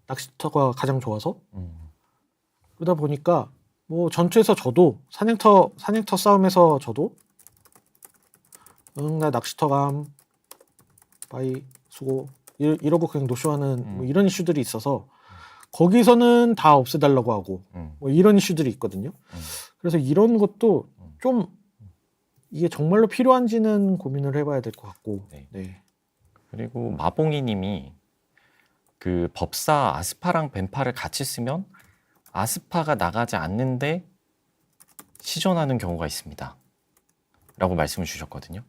낚시터가 가장 좋아서 음. 그러다 보니까 뭐 전투에서 저도 사냥터 싸움에서 저도 나 낚시터감 빠이 수고 이러고 그냥 노쇼하는 뭐 이런 이슈들이 있어서 거기서는 다 없애달라고 하고 뭐 이런 이슈들이 있거든요. 그래서 이런 것도 좀 이게 정말로 필요한지는 고민을 해봐야 될 것 같고. 네. 네. 그리고 마봉이님이 그 법사 아스파랑 벤파를 같이 쓰면 아스파가 나가지 않는데 시전하는 경우가 있습니다. 라고 말씀을 주셨거든요.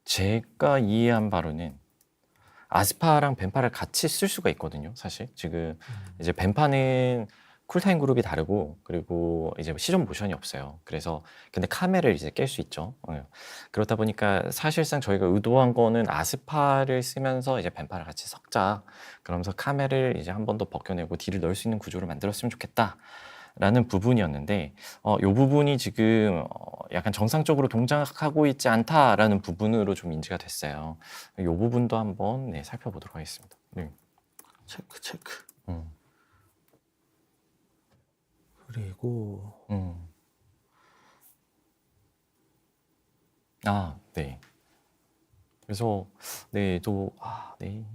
제가 이해한 바로는 아스파랑 벤파를 같이 쓸 수가 있거든요. 사실 지금 이제 벤파는 쿨타임 그룹이 다르고 그리고 이제 시전 모션이 없어요. 그래서 근데 카메를 이제 깰 수 있죠. 그렇다 보니까 사실상 저희가 의도한 거는 아스파를 쓰면서 이제 벤파를 같이 섞자. 그러면서 카메를 이제 한 번 더 벗겨내고 딜을 넣을 수 있는 구조를 만들었으면 좋겠다. 라는 부분이었는데 이 부분이 지금 약간 정상적으로 동작하고 있지 않다라는 부분으로 좀 인지가 됐어요. 이 부분도 한번 네, 살펴보도록 하겠습니다. 네. 체크. 음. 그리고 네. 그래서 네, 네.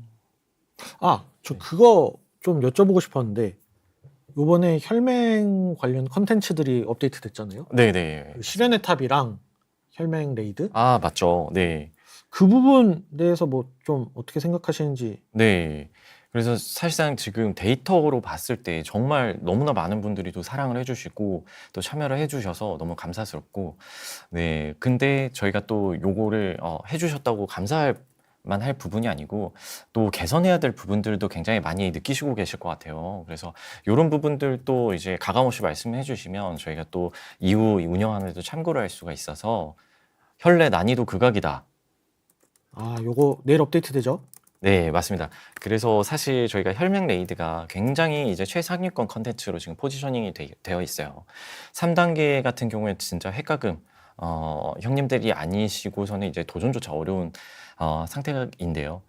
저 그거 좀 여쭤보고 싶었는데 요번에 혈맹 관련 컨텐츠들이 업데이트 됐잖아요. 네. 그 실현의 탑이랑 혈맹 레이드. 맞죠. 네. 그 부분 대해서 뭐 좀 어떻게 생각하시는지. 네. 그래서 사실상 지금 데이터로 봤을 때 정말 너무나 많은 분들이 또 사랑을 해주시고 또 참여를 해주셔서 너무 감사스럽고 네. 근데 저희가 또 요거를 해주셨다고 감사할 만할 부분이 아니고 또 개선해야 될 부분들도 굉장히 많이 느끼시고 계실 것 같아요. 그래서 요런 부분들도 이제 가감없이 말씀해 주시면 저희가 또 이후 운영하는 데도 참고를 할 수가 있어서 혈내 난이도 극악이다. 요거 내일 업데이트 되죠? 네, 맞습니다. 그래서 사실 저희가 혈맹 레이드가 굉장히 이제 최상위권 컨텐츠로 지금 포지셔닝이 되어 있어요. 3단계 같은 경우에 진짜 핵가금, 형님들이 아니시고서는 이제 도전조차 어려운 상태인데요.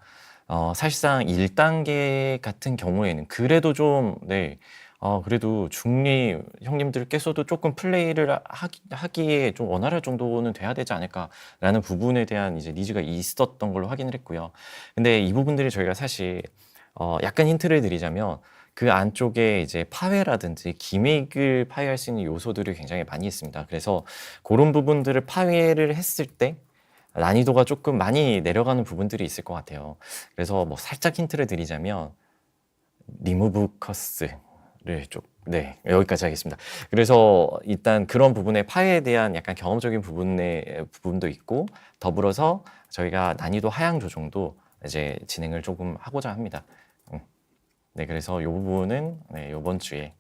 사실상 1단계 같은 경우에는 그래도 좀, 네, 그래도 중리 형님들께서도 조금 플레이를 하기에 좀 원활할 정도는 돼야 되지 않을까라는 부분에 대한 이제 니즈가 있었던 걸로 확인을 했고요. 근데 이 부분들이 저희가 사실 약간 힌트를 드리자면 그 안쪽에 이제 파괴라든지 기믹을 파괴할 수 있는 요소들이 굉장히 많이 있습니다. 그래서 그런 부분들을 파괴를 했을 때 난이도가 조금 많이 내려가는 부분들이 있을 것 같아요. 그래서 뭐 살짝 힌트를 드리자면 리무브 커스를 네, 여기까지 하겠습니다. 그래서 일단 그런 부분의 파괴에 대한 약간 경험적인 부분도 있고 더불어서 저희가 난이도 하향 조정도 이제 진행을 조금 하고자 합니다. 네, 그래서 이 부분은 네, 이번 주에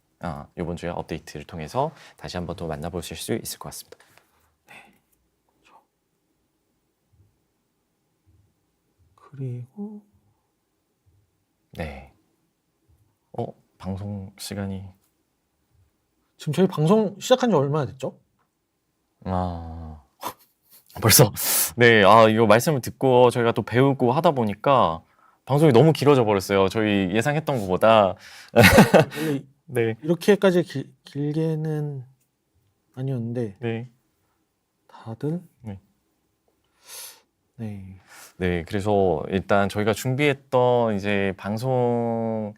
업데이트를 통해서 다시 한번 또 만나보실 수 있을 것 같습니다. 그리고 네. 방송 시간이 지금 저희 방송 시작한 지 얼마나 됐죠? 벌써 네, 이거 말씀을 듣고 저희가 또 배우고 하다 보니까 방송이 너무 길어져 버렸어요. 저희 예상했던 것보다. 원래 네. 이렇게까지 길게는 아니었는데 네. 다들 네. 네. 네, 그래서 일단 저희가 준비했던 이제 방송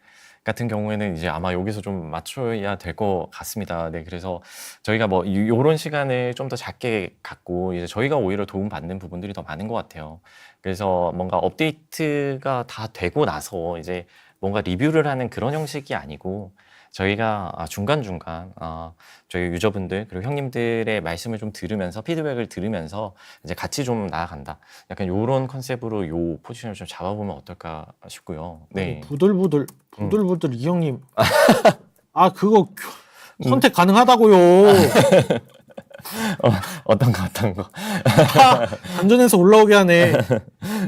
같은 경우에는 이제 아마 여기서 좀 맞춰야 될 것 같습니다. 네, 그래서 저희가 뭐 요런 시간을 좀 더 작게 갖고 이제 저희가 오히려 도움받는 부분들이 더 많은 것 같아요. 그래서 뭔가 업데이트가 다 되고 나서 이제 뭔가 리뷰를 하는 그런 형식이 아니고 저희가 중간중간 저희 유저분들 그리고 형님들의 말씀을 좀 들으면서 피드백을 들으면서 이제 같이 좀 나아간다. 약간 요런 컨셉으로 요 포지션을 좀 잡아보면 어떨까 싶고요. 네. 부들부들 이 형님. 아 그거 선택 가능하다고요. 어떤 거. 단전에서 올라오게 하네.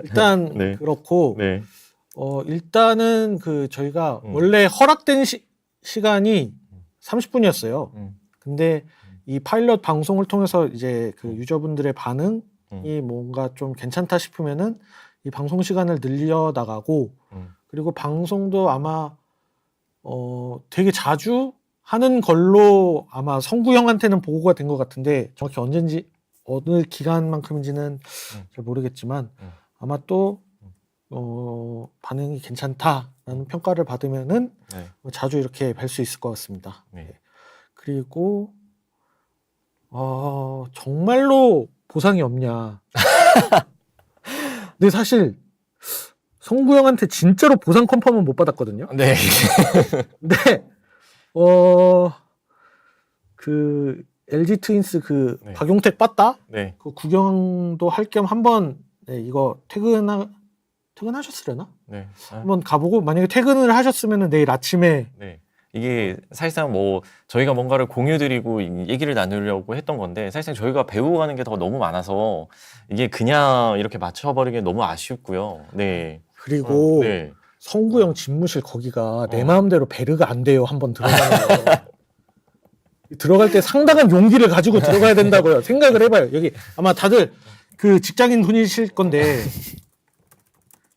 일단 네. 그렇고 네. 일단은 그 저희가 음. 원래 허락된 시간이 30분이었어요. 근데 이 파일럿 방송을 통해서 이제 그 유저분들의 반응이 뭔가 좀 괜찮다 싶으면은 이 방송 시간을 늘려 나가고 그리고 방송도 아마 되게 자주 하는 걸로 아마 성구 형한테는 보고가 된 것 같은데 정확히 언젠지 어느 기간만큼인지는 잘 모르겠지만 아마 또 반응이 괜찮다라는 평가를 받으면은 네. 자주 이렇게 뵐 수 있을 것 같습니다. 네. 그리고 정말로 보상이 없냐? 근데 사실 성구 형한테 진짜로 보상 컨펌은 못 받았거든요. 네. 근데 그 LG 트윈스 그 네. 박용택 빠따 네. 그 구경도 할 겸 한번 이거 퇴근하셨으려나? 네. 한번 가보고 만약에 퇴근을 하셨으면 내일 아침에 네. 이게 사실상 뭐 저희가 뭔가를 공유드리고 얘기를 나누려고 했던 건데 사실상 저희가 배워가는 게 더 너무 많아서 이게 그냥 이렇게 맞춰버리기 너무 아쉽고요. 네. 그리고 네. 성구 형 집무실 거기가 내 마음대로 베르가 안 돼요. 한번 들어가면 들어갈 때 상당한 용기를 가지고 들어가야 된다고요. 생각을 해봐요. 여기 아마 다들 그 직장인 분이실 건데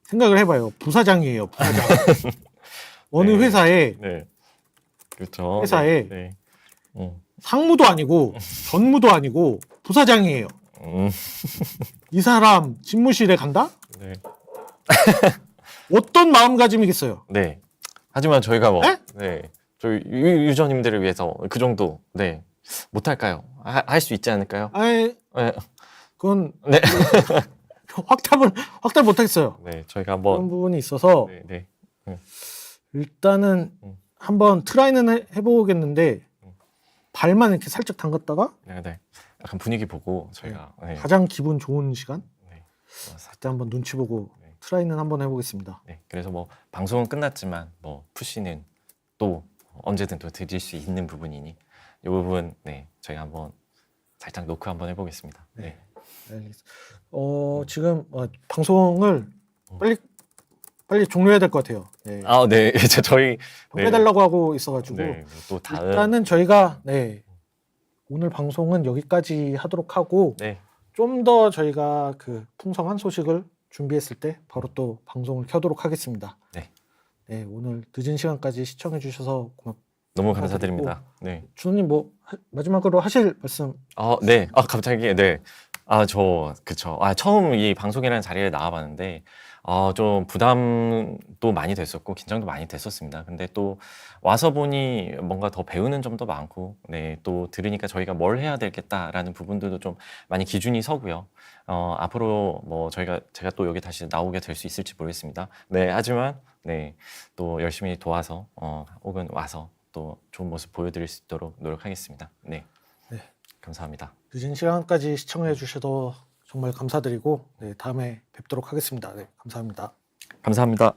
생각을 해봐요. 부사장이에요. 부사장. 어느 네. 회사에 네. 그렇죠. 회사에 네. 상무도 아니고 전무도 아니고 부사장이에요. 음. 이 사람 집무실에 간다? 네. 어떤 마음가짐이겠어요? 네. 하지만 저희가 뭐, 에? 네. 저희 유저님들을 위해서 그 정도, 네. 못할까요? 할 수 있지 않을까요? 아예 네. 그건 네. 확답 못하겠어요. 네. 저희가 그런 한번, 부분이 있어서 네. 네. 일단은 한번 트라이는 해보겠는데 발만 이렇게 살짝 담갔다가 네. 네. 약간 분위기 보고 저희가, 네. 가장 기분 좋은 시간 네. 그때 한번 눈치 보고 네. 트라이는 한번 해보겠습니다. 네. 그래서 뭐, 방송은 끝났지만, 뭐, 푸시는 또 언제든 또 드릴 수 있는 부분이니, 이 부분, 네. 저희가 한번 살짝 노크 한번 해보겠습니다. 네. 지금 방송을 빨리 종료해야 될 것 같아요. 네. 네. 이제 저희, 네. 해달라고 하고 있어가지고 네. 또 다음. 일단은 저희가 오늘 방송은 여기까지 하도록 하고 네. 좀 더 저희가 그 풍성한 소식을 준비했을 때 바로 또 방송을 켜도록 하겠습니다. 네. 네, 오늘 늦은 시간까지 시청해 주셔서 너무 감사드립니다. 네. 준호님 뭐 마지막으로 하실 말씀? 네. 갑자기, 네. 그쵸. 처음 이 방송이라는 자리에 나와봤는데, 좀 부담도 많이 됐었고, 긴장도 많이 됐었습니다. 근데 또 와서 보니 뭔가 더 배우는 점도 많고, 네. 또 들으니까 저희가 뭘 해야 되겠다라는 부분들도 좀 많이 기준이 서고요. 앞으로 뭐 제가 또 여기 다시 나오게 될 수 있을지 모르겠습니다. 네. 하지만, 네. 또 열심히 도와서, 혹은 와서 또 좋은 모습 보여드릴 수 있도록 노력하겠습니다. 네. 네. 감사합니다. 늦은 시간까지 시청해 주셔서 정말 감사드리고 다음에 뵙도록 하겠습니다. 네, 감사합니다. 감사합니다.